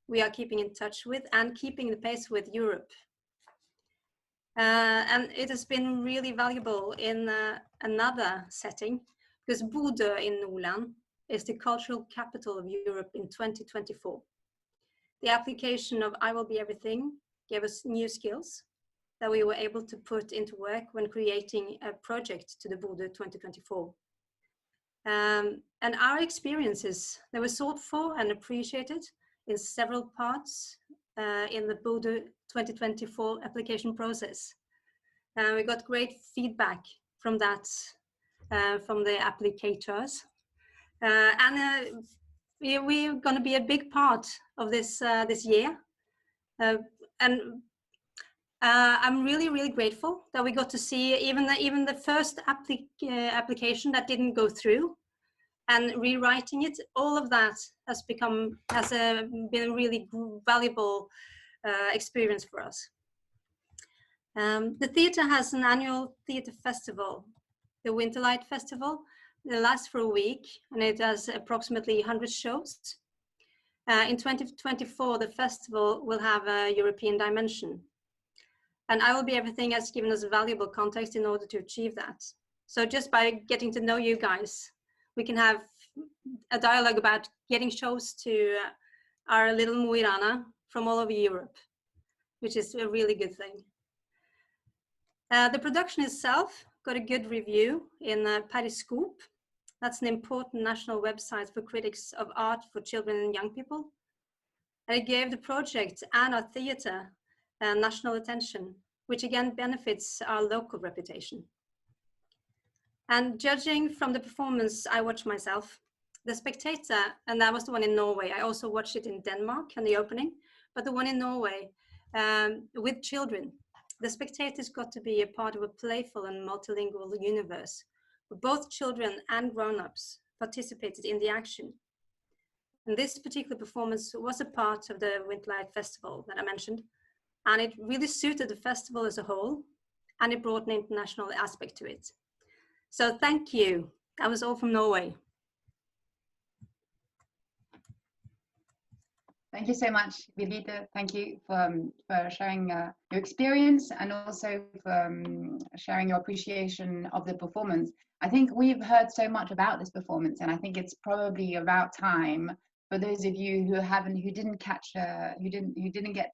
we are keeping in touch with and keeping the pace with Europe. And it has been really valuable in another setting, because Bodø in Nordland is the cultural capital of Europe in 2024. The application of I Will Be Everything gave us new skills that we were able to put into work when creating a project to the Bodø 2024. And our experiences, they were sought for and appreciated in several parts in the Bodø 2024 application process. We got great feedback from that, from the applicators. We're going to be a big part of this this year. I'm really, really grateful that we got to see even the first application that didn't go through, and rewriting it. All of that has been a really valuable experience for us. The theatre has an annual theatre festival, the Winterlight Festival. It lasts for a week, and it has approximately 100 shows. In 2024, the festival will have a European dimension. And I Will Be Everything has given us valuable context in order to achieve that. So just by getting to know you guys, we can have a dialogue about getting shows to our little Mo i Rana from all over Europe, which is a really good thing. The production itself got a good review in Periscope. That's an important national website for critics of art for children and young people. And it gave the project and our theatre national attention, which again benefits our local reputation. And judging from the performance I watched myself, The Spectator, and that was the one in Norway. I also watched it in Denmark in the opening, but the one in Norway with children. The Spectators got to be a part of a playful and multilingual universe where both children and grown-ups participated in the action. And this particular performance was a part of the Winterlight Festival that I mentioned, and it really suited the festival as a whole, and it brought an international aspect to it. So thank you. That was all from Norway.
Thank you so much, Birgitte. Thank you for sharing your experience and also for sharing your appreciation of the performance. I think we've heard so much about this performance, and I think it's probably about time for those of you who didn't get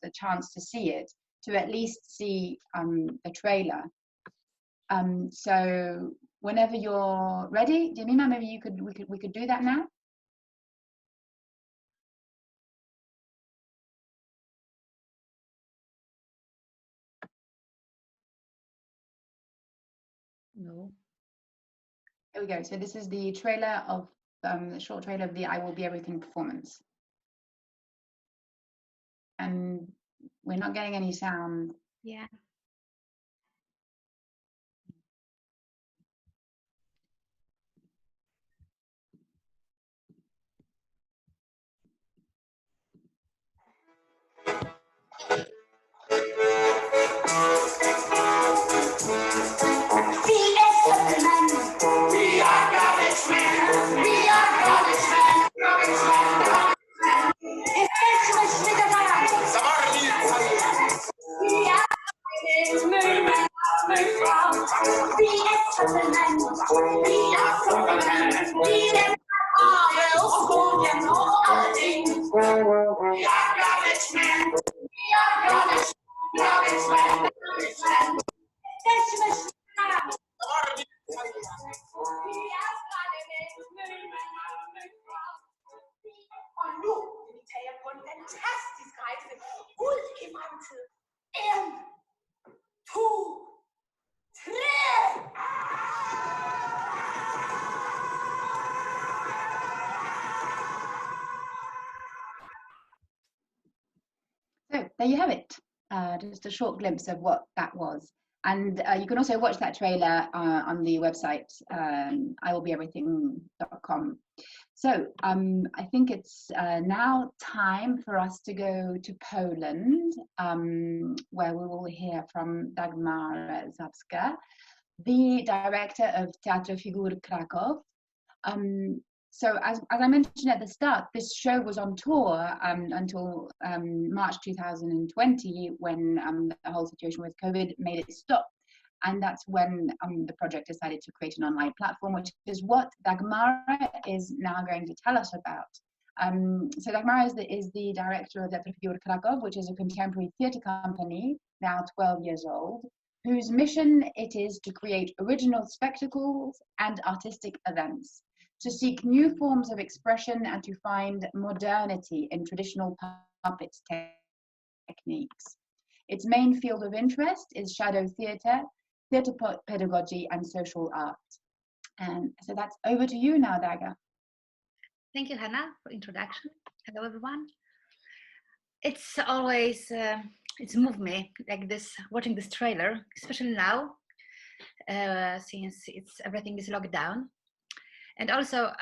the chance to see it, to at least see the trailer. So whenever you're ready, Jemima, maybe we could do that now.
No.
Here we go. So this is the trailer of the short trailer of the I Will Be Everything performance. And we're not getting any sound.
Yeah.
So there you have it, just a short glimpse of what that was. And you can also watch that trailer on the website, IWBE-Everything.com. So I think it's now time for us to go to Poland, where we will hear from Dagmar Zabska, the director of Teatr Figur Kraków. So as I mentioned at the start, this show was on tour until March 2020, when the whole situation with COVID made it stop. And that's when the project decided to create an online platform, which is what Dagmar is now going to tell us about. So Dagmar is the director of Teatr Figur Kraków, which is a contemporary theatre company, now 12 years old, whose mission it is to create original spectacles and artistic events, to seek new forms of expression and to find modernity in traditional puppet techniques. Its main field of interest is shadow theatre, theatre pedagogy, and social art. And so that's over to you now, Daga.
Thank you, Hannah, for introduction. Hello, everyone. It's always, it's moved me like this, watching this trailer, especially now, since everything is locked down. And also,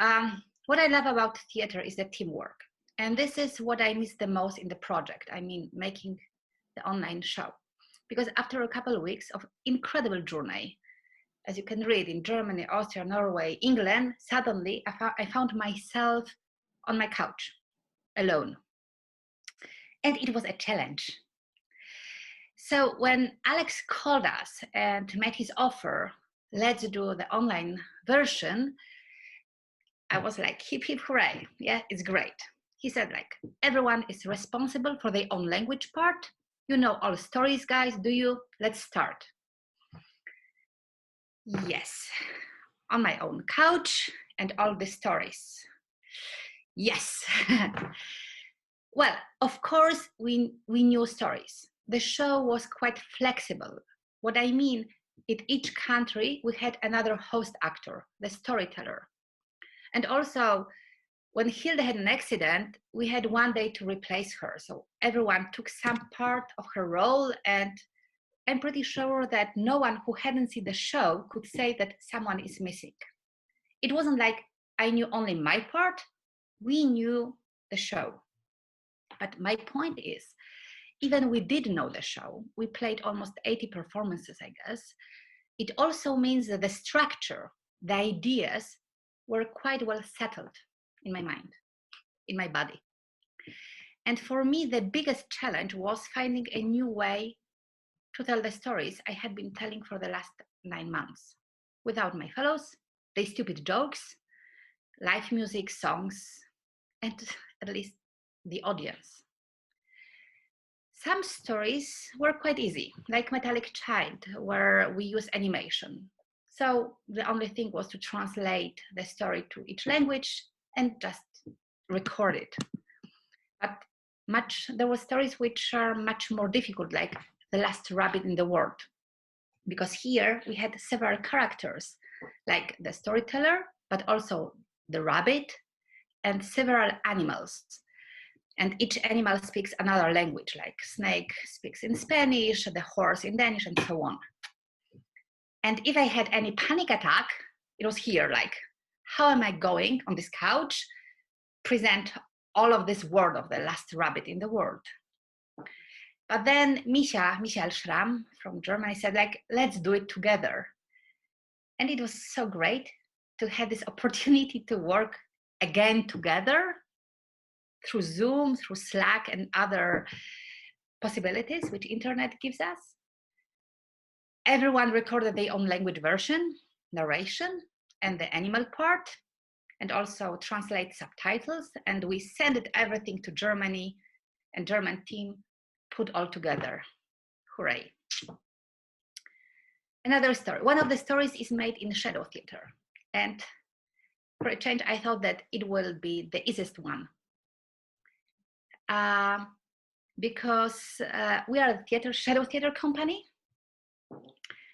what I love about theater is the teamwork. And this is what I miss the most in the project. I mean, making the online show. Because after a couple of weeks of incredible journey, as you can read in Germany, Austria, Norway, England, suddenly I found myself on my couch, alone. And it was a challenge. So when Alex called us and made his offer let's do the online version, I was like, hip, hip, hooray. Yeah, it's great. He said, like, everyone is responsible for their own language part. You know all stories, guys, do you? Let's start. Yes, on my own couch and all the stories. Yes. Well, of course, we knew stories. The show was quite flexible. What I mean, in each country, we had another host actor, the storyteller. And also, when Hilda had an accident, we had one day to replace her. So everyone took some part of her role, and I'm pretty sure that no one who hadn't seen the show could say that someone is missing. It wasn't like I knew only my part, we knew the show. But my point is, even we did know the show, we played almost 80 performances, I guess. It also means that the structure, the ideas were quite well settled in my mind, in my body. And for me, the biggest challenge was finding a new way to tell the stories I had been telling for the last 9 months, without my fellows, their stupid jokes, live music, songs, and at least the audience. Some stories were quite easy, like Metallic Child, where we use animation. So the only thing was to translate the story to each language and just record it. But there were stories which are much more difficult, like The Last Rabbit in the World, because here we had several characters, like the storyteller, but also the rabbit and several animals. And each animal speaks another language, like snake speaks in Spanish, the horse in Danish, and so on. And if I had any panic attack, it was here, like, how am I going on this couch, present all of this word of The Last Rabbit in the World? But then Michael Schramm from Germany said, like, let's do it together. And it was so great to have this opportunity to work again together through Zoom, through Slack, and other possibilities which internet gives us. Everyone recorded their own language version, narration, and the animal part, and also translate subtitles. And we sent everything to Germany, and German team put all together. Hooray. Another story. One of the stories is made in shadow theater. And for a change, I thought that it will be the easiest one. Because we are a shadow theater company.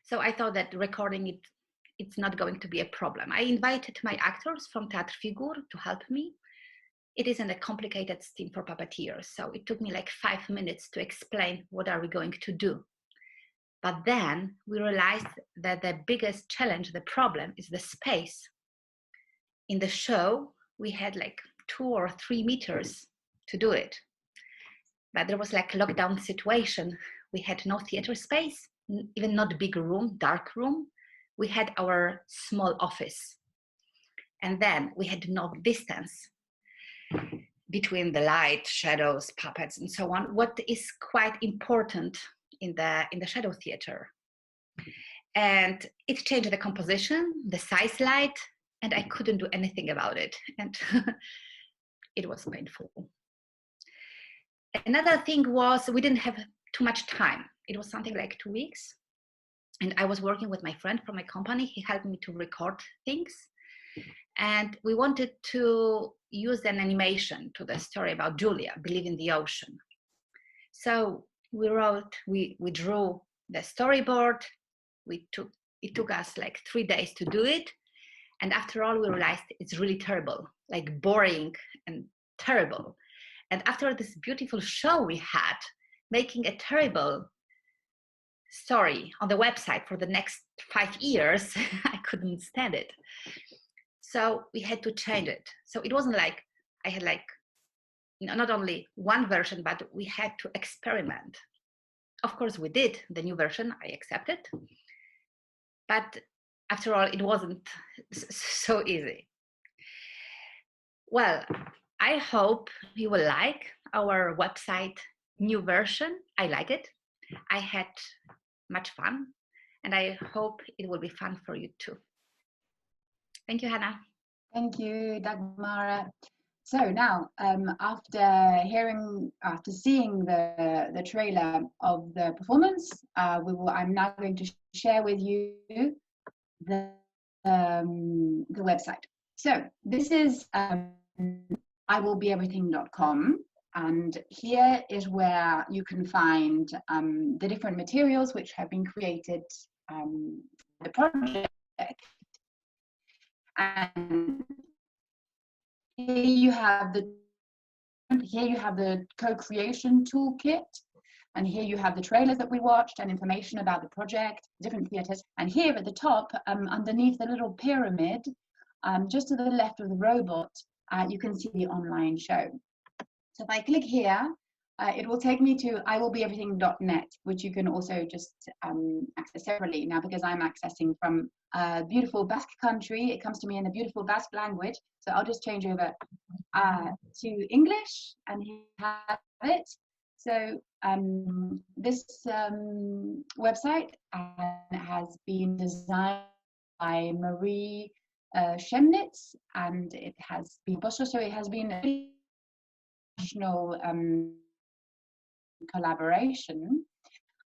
So I thought that recording it, it's not going to be a problem. I invited my actors from Teatr Figur to help me. It isn't a complicated theme for puppeteers, so it took me like 5 minutes to explain what are we going to do. But then we realized that the biggest challenge, the problem, is the space. In the show, we had like 2 or 3 meters to do it. But there was like a lockdown situation. We had no theater space, even not big room, dark room. We had our small office. And then we had no distance between the light, shadows, puppets, and so on, what is quite important in the shadow theater. And it changed the composition, the size light, and I couldn't do anything about it. And it was painful. Another thing was we didn't have too much time. It was something like 2 weeks. And I was working with my friend from my company. He helped me to record things. And we wanted to use an animation to the story about Julia, Believe in the Ocean. So we drew the storyboard. It took us like 3 days to do it. And after all, we realized it's really terrible, like boring and terrible. And after this beautiful show we had, making a terrible story on the website for the next 5 years, I couldn't stand it. So we had to change it. So it wasn't like I had like, not only one version, but we had to experiment. Of course we did the new version, I accepted. But after all, it wasn't so easy. Well, I hope you will like our website new version. I like it. I had much fun. and I hope it will be fun for you too. Thank you, Hannah.
Thank you, Dagmara. So now, after seeing the trailer of the performance, I'm now going to share with you the website. So this is IWBE-Everything.com, and here is where you can find the different materials which have been created for the project. And here you have the co-creation toolkit, and here you have the trailers that we watched and information about the project, different theatres. And here at the top, underneath the little pyramid, just to the left of the robot, you can see the online show. So if I click here, it will take me to IWBE-Everything.net, which you can also just access separately. Now, because I'm accessing from beautiful Basque country, it comes to me in a beautiful Basque language. So I'll just change over to English, and here you have it. So this website has been designed by Marie Chemnitz, and it has been so it has been a national collaboration.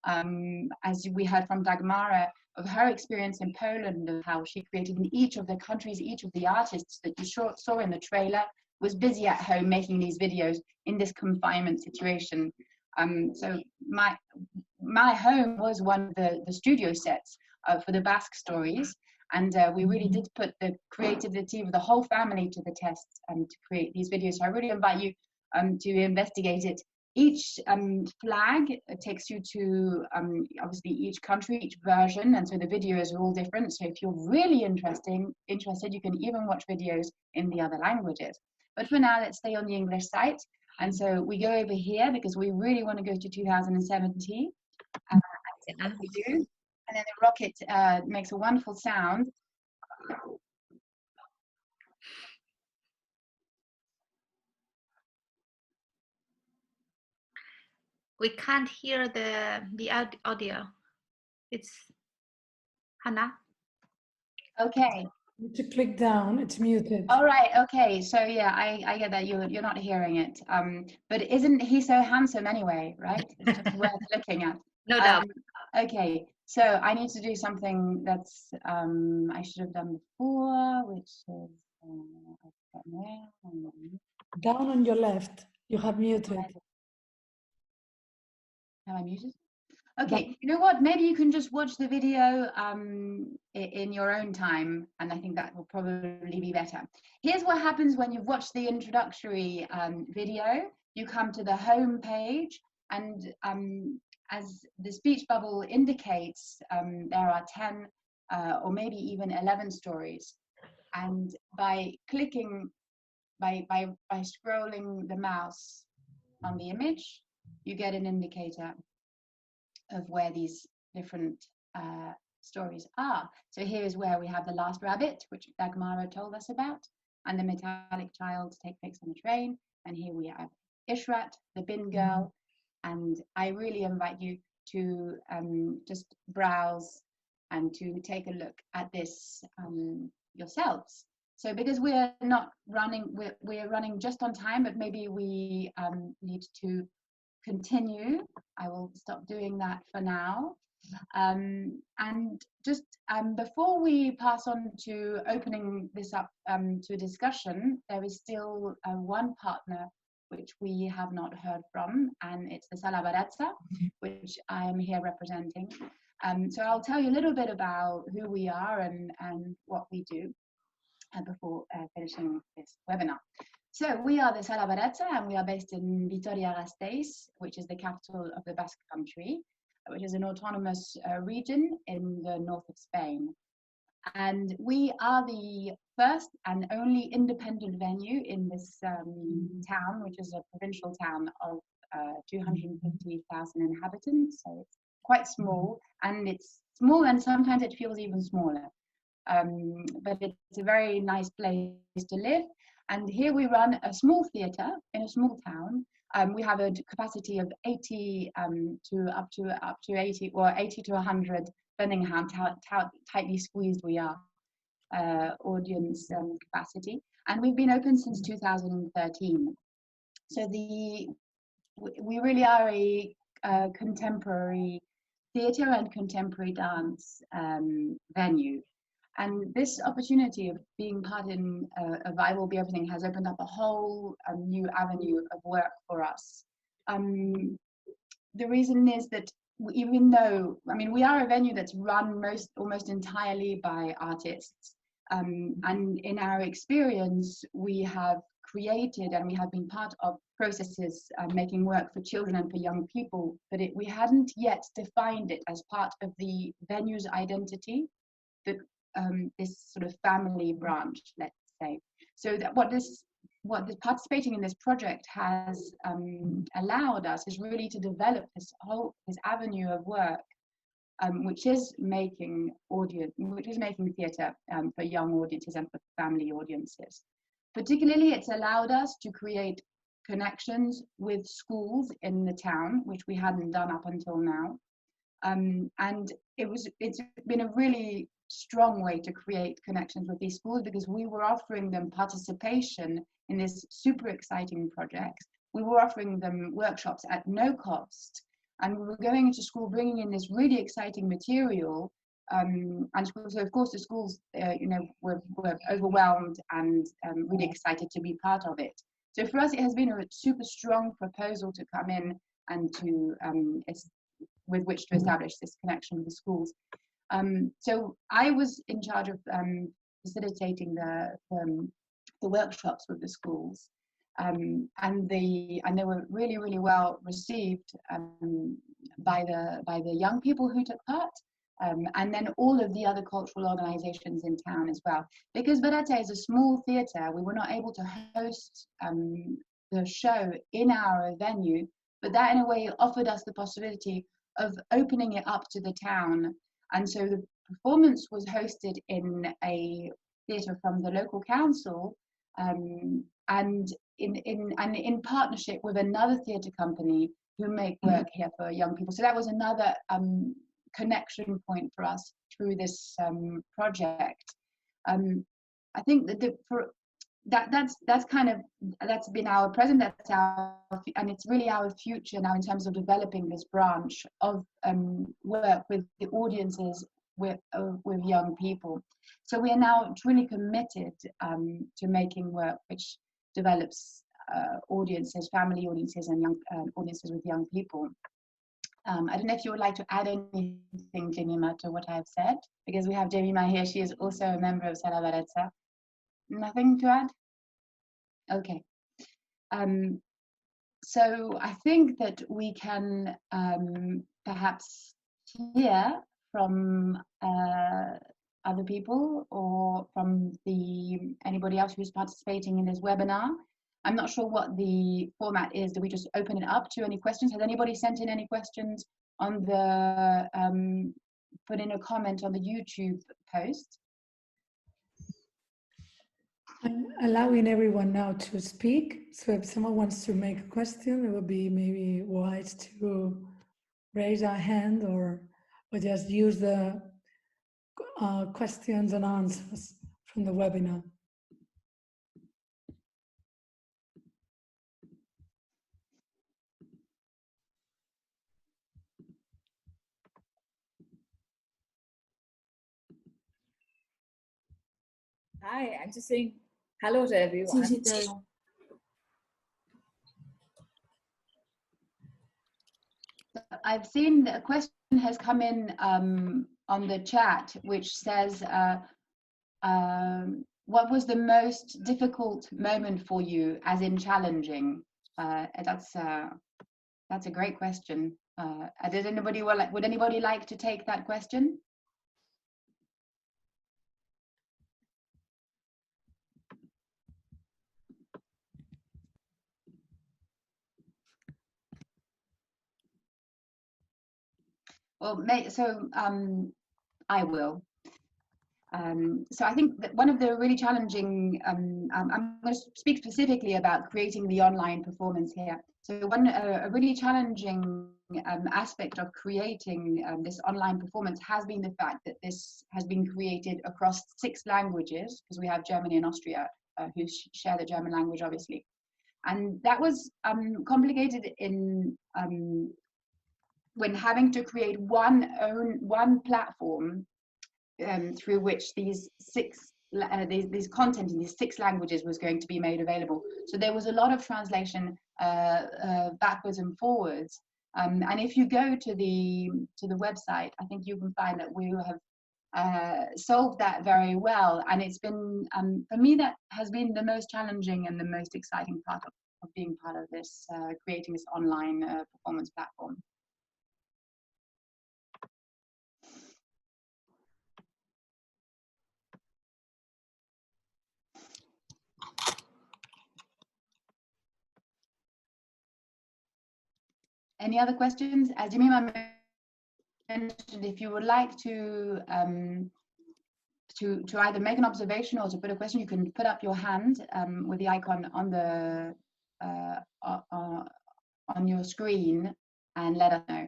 As we heard from Dagmara of her experience in Poland, of how she created in each of the countries, each of the artists that you saw in the trailer was busy at home making these videos in this confinement situation. So my home was one of the studio sets for the Basque stories, and we really did put the creativity of the whole family to the test to create these videos. So I really invite you to investigate it. Each flag takes you to obviously each country, each version, and so the videos are all different. So if you're really interested, you can even watch videos in the other languages. But for now, let's stay on the English site. And so we go over here because we really want to go to 2017. We do. And then the rocket makes a wonderful sound.
We can't hear the audio. It's Hannah.
Okay.
You need to click down, it's muted.
All right, okay. So yeah, I get that you're not hearing it. But isn't he so handsome anyway, right? It's just worth looking at.
No doubt.
Okay, so I need to do something that's I should have done before, which is
Down on your left, you have muted.
Have I muted? Okay, you know what? Maybe you can just watch the video in your own time, and I think that will probably be better. Here's what happens when you've watched the introductory video. You come to the home page, and as the speech bubble indicates, there are 10 or maybe even 11 stories. And by clicking, by scrolling the mouse on the image, you get an indicator of where these different stories are. So here is where we have The Last Rabbit, which Dagmara told us about, and The Metallic Child take place on the train. And here we have Ishrat, The Bin Girl. And I really invite you to just browse and to take a look at this yourselves. So because we're not running, we're running just on time, but maybe we need to continue. I will stop doing that for now. And just before we pass on to opening this up to a discussion, there is still one partner which we have not heard from, and it's the Sala Barazza, which I am here representing. So I'll tell you a little bit about who we are and what we do before finishing this webinar. So we are the Sala Barazza, and we are based in Vitoria-Gasteiz, which is the capital of the Basque Country, which is an autonomous region in the north of Spain. And we are the first and only independent venue in this town, which is a provincial town of 250,000 inhabitants. So it's quite small, and it's small, and sometimes it feels even smaller. But it's a very nice place to live. And here we run a small theatre in a small town. We have a capacity of 80 to up to 80 or 80 to 100 depending on how tightly squeezed we are, audience capacity. And we've been open since 2013. So we really are a contemporary theatre and contemporary dance venue. And this opportunity of being part in of IWBE Everything has opened up a whole new avenue of work for us. The reason is that even though, I mean, we are a venue that's run almost entirely by artists, and in our experience, we have created and we have been part of processes making work for children and for young people, but we hadn't yet defined it as part of the venue's identity, that this sort of family branch, let's say. So that what participating in this project has allowed us is really to develop this avenue of work, which is making theatre for young audiences and for family audiences. Particularly, it's allowed us to create connections with schools in the town, which we hadn't done up until now. And it's been a really strong way to create connections with these schools, because we were offering them participation in this super exciting project. We were offering them workshops at no cost, and we were going into school bringing in this really exciting material. And so of course the schools were overwhelmed and really excited to be part of it. So for us it has been a super strong proposal to come in and to with which to establish this connection with the schools. So I was in charge of facilitating the workshops with the schools, and they were really, really well received by the young people who took part, and then all of the other cultural organizations in town as well. Because Barata is a small theatre, we were not able to host the show in our venue, but that in a way offered us the possibility of opening it up to the town. And so the performance was hosted in a theatre from the local council, and in partnership with another theatre company who make work here for young people. So that was another connection point for us through this project. I think that that's been our present, and it's really our future now in terms of developing this branch of work with the audiences with young people. So we are now truly committed to making work which develops audiences, family audiences, and young audiences with young people. I don't know if you would like to add anything, Jemima, to what I have said, because we have Jemima here. She is also a member of Sala Barata. Nothing to add? Okay. So I think that we can perhaps hear from other people, or from anybody else who's participating in this webinar. I'm not sure what the format is. Do we just open it up to any questions? Has anybody sent in any questions on the, put in a comment on the YouTube post?
I'm allowing everyone now to speak. So if someone wants to make a question, it would be maybe wise to raise our hand or just use the questions and answers from the webinar.
Hi, I'm just saying hello to everyone.
I've seen that a question has come in on the chat, which says, what was the most difficult moment for you, as in challenging? That's a great question. Would anybody like to take that question? Well, I will. So I think that one of the really challenging, I'm going to speak specifically about creating the online performance here. So a really challenging aspect of creating this online performance has been the fact that this has been created across 6 languages, because we have Germany and Austria who share the German language, obviously. And that was complicated in when having to create one platform through which these content in these 6 languages was going to be made available. So there was a lot of translation backwards and forwards. And if you go to the website, I think you can find that we have solved that very well. And it's been, for me, that has been the most challenging and the most exciting part of being part of this, creating this online performance platform. Any other questions? As Jemima mentioned, if you would like to either make an observation or to put a question, you can put up your hand with the icon on the on your screen and let us know.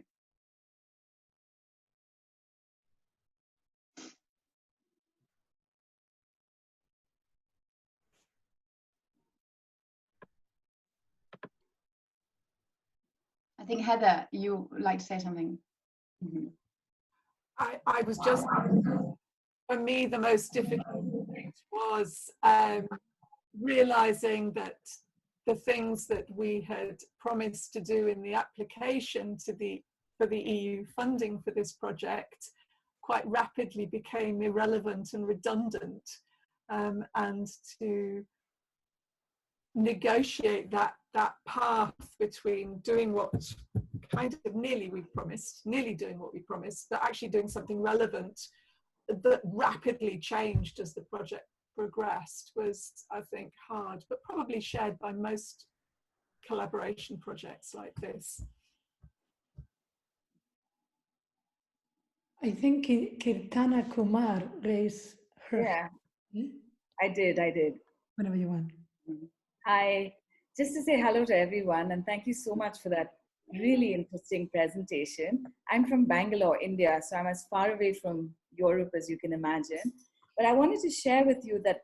I think Heather, you would like to say something. Mm-hmm.
I was just, for me, the most difficult thing was realizing that the things that we had promised to do in the application for the EU funding for this project quite rapidly became irrelevant and redundant, and to negotiate that path between doing what kind of nearly doing what we promised, but actually doing something relevant that rapidly changed as the project progressed was, I think, hard, but probably shared by most collaboration projects like this.
I think Kirtana Kumar raised her hand.
Yeah, I did.
Whenever you want.
Hi, just to say hello to everyone, and thank you so much for that really interesting presentation. I'm from Bangalore, India, so I'm as far away from Europe as you can imagine. But I wanted to share with you that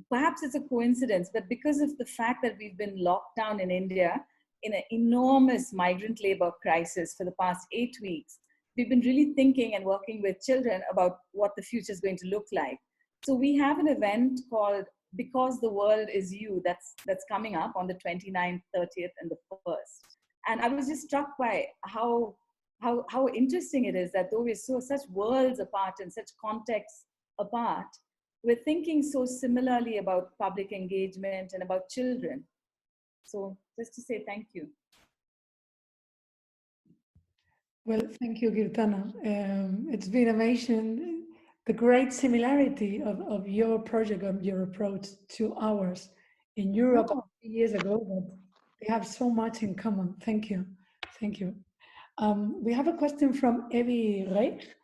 perhaps it's a coincidence, but because of the fact that we've been locked down in India in an enormous migrant labor crisis for the past 8 weeks, we've been really thinking and working with children about what the future is going to look like. So we have an event called Because the World is You that's coming up on the 29th, 30th, and the 1st. And I was just struck by how interesting it is that though we're such worlds apart and such contexts apart, we're thinking so similarly about public engagement and about children. So just to say thank you.
Well, thank you, Kirtana. It's been amazing, the great similarity of your project, of your approach to ours in Europe a few years ago, but they have so much in common. Thank you. Thank you. We have a question from Evie Reich,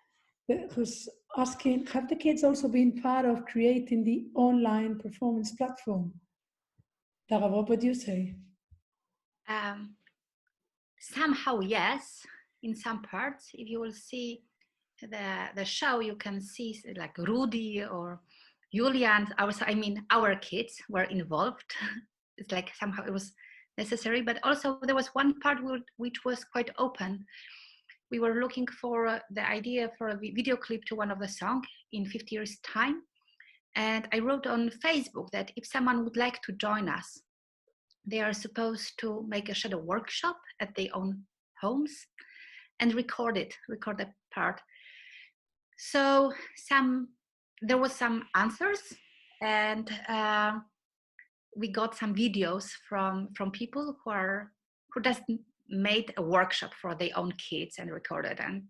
who's asking, have the kids also been part of creating the online performance platform? Tara, what would you say?
Somehow, yes, in some parts. If you will see the show, you can see like Rudy or Julian, our kids were involved. It's like somehow it was necessary, but also there was one part which was quite open. We were looking for the idea for a video clip to one of the songs in 50 years time. And I wrote on Facebook that if someone would like to join us, they are supposed to make a shadow workshop at their own homes and record the part. So there was some answers, and we got some videos from people who just made a workshop for their own kids and recorded. And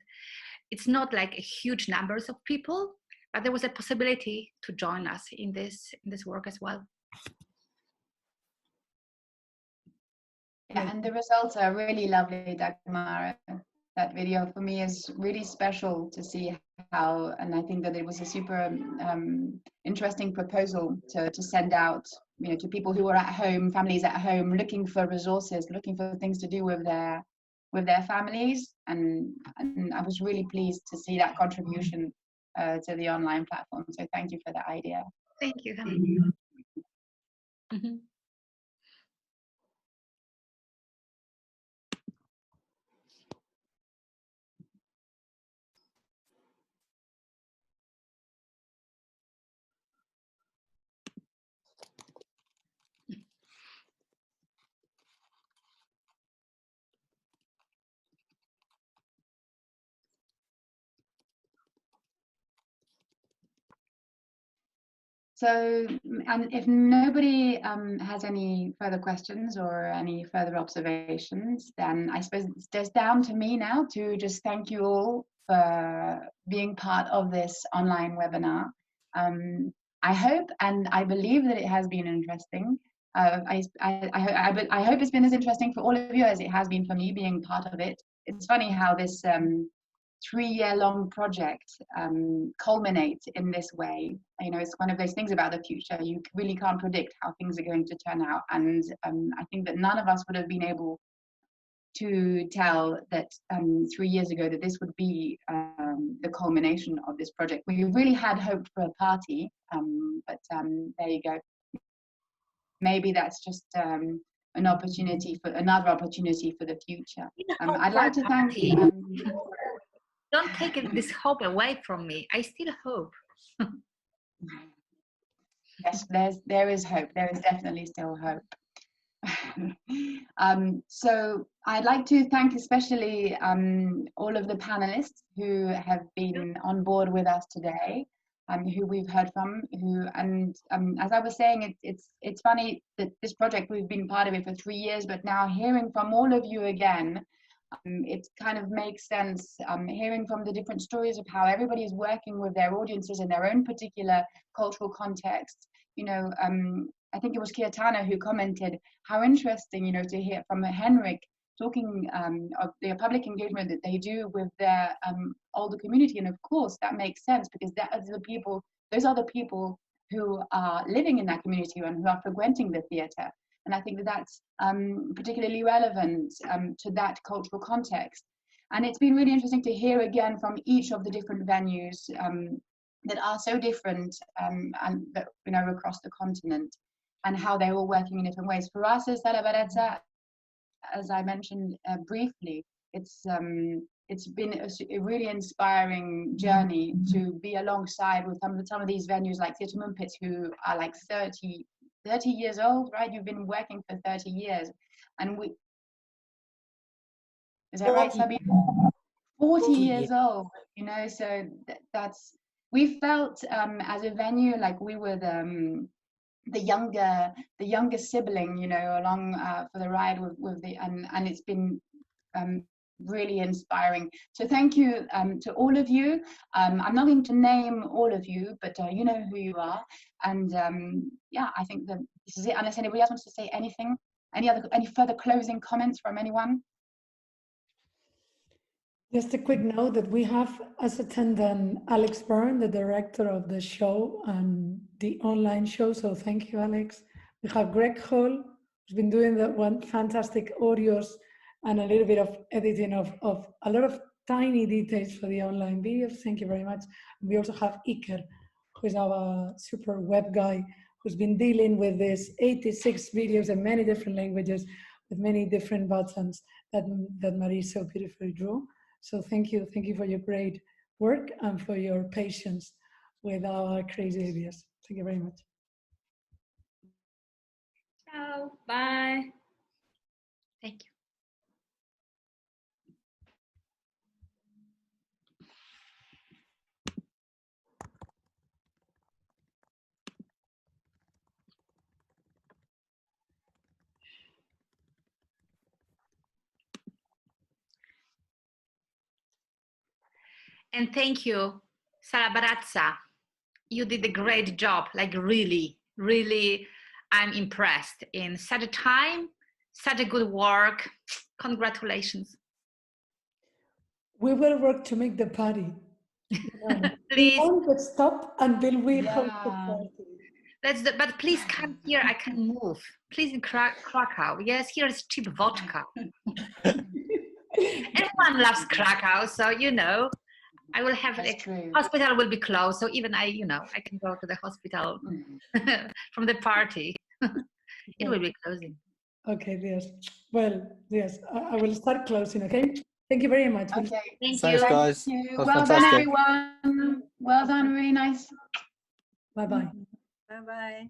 it's not like a huge numbers of people, but there was a possibility to join us in this work as well.
Yeah, and the results are really lovely, Dagmar. That video for me is really special to see how, and I think that it was a super interesting proposal to send out, to people who are at home, families at home, looking for resources, looking for things to do with their with their families, and I was really pleased to see that contribution to the online platform. So thank you for that idea.
Thank you, Hannah. Mm-hmm.
So, and if nobody has any further questions or any further observations, then I suppose it's just down to me now to just thank you all for being part of this online webinar. I hope and I believe that it has been interesting. I hope it's been as interesting for all of you as it has been for me being part of it. It's funny how this 3-year-long project culminates in this way. You know, it's one of those things about the future. You really can't predict how things are going to turn out. And I think that none of us would have been able to tell that 3 years ago that this would be the culmination of this project. We really had hoped for a party, but there you go. Maybe that's just an opportunity for another opportunity for the future. I'd like to thank you.
Don't take this hope away from me. I still hope.
Yes, there is hope. There is definitely still hope. So I'd like to thank especially all of the panelists who have been on board with us today, who we've heard from, as I was saying, it's funny that this project, we've been part of it for 3 years, but now hearing from all of you again, it kind of makes sense, hearing from the different stories of how everybody is working with their audiences in their own particular cultural context. You know, I think it was Kiatana who commented how interesting, you know, to hear from Henrik talking of the public engagement that they do with their older community. And of course, that makes sense because those are the people who are living in that community and who are frequenting the theatre. And I think that that's particularly relevant to that cultural context. And it's been really interesting to hear again from each of the different venues that are so different and that, you know, across the continent, and how they're all working in different ways. For us as Sala Barezza, as I mentioned briefly, it's been a really inspiring journey to be alongside with some of these venues like Theatre Mumpitz, who are like 30 years old, right? You've been working for 30 years. And is that right, Sabine? 40 years old, you know, so we felt as a venue like we were the younger sibling, you know, along for the ride with the, and it's been really inspiring. So thank you to all of you. I'm not going to name all of you, but you know who you are. And yeah, I think that this is it. Unless anybody else wants to say anything, any further closing comments from anyone?
Just a quick note that we have as attendant Alex Byrne, the director of the show and the online show. So thank you, Alex. We have Greg Hall, who's been doing that one fantastic audios and a little bit of editing of a lot of tiny details for the online videos. Thank you very much. We also have Iker, who is our super web guy, who's been dealing with this 86 videos in many different languages with many different buttons that Marie so beautifully drew. So thank you for your great work and for your patience with our crazy ideas. Thank you very much.
Ciao, bye.
Thank you. And thank you, Sala Barezza. You did a great job, like really, really, I'm impressed in such a time, such a good work. Congratulations.
We will work to make the party.
Please.
We won't stop until we host the party.
But please come here, I can move. Please in Krakow. Yes, here is cheap vodka. Everyone loves Krakow, so you know, I will have
That's
like
true.
hospital will be closed, so even I, you know, I can go to the hospital from the party. It will be closing.
Okay, yes. Well, yes, I will start closing, okay? Thank you very much.
Okay.
Thank
Thanks,
you.
guys.
Thank you.
That was
Well
fantastic.
done, everyone. Well done. Really nice.
Bye-bye.
Bye bye.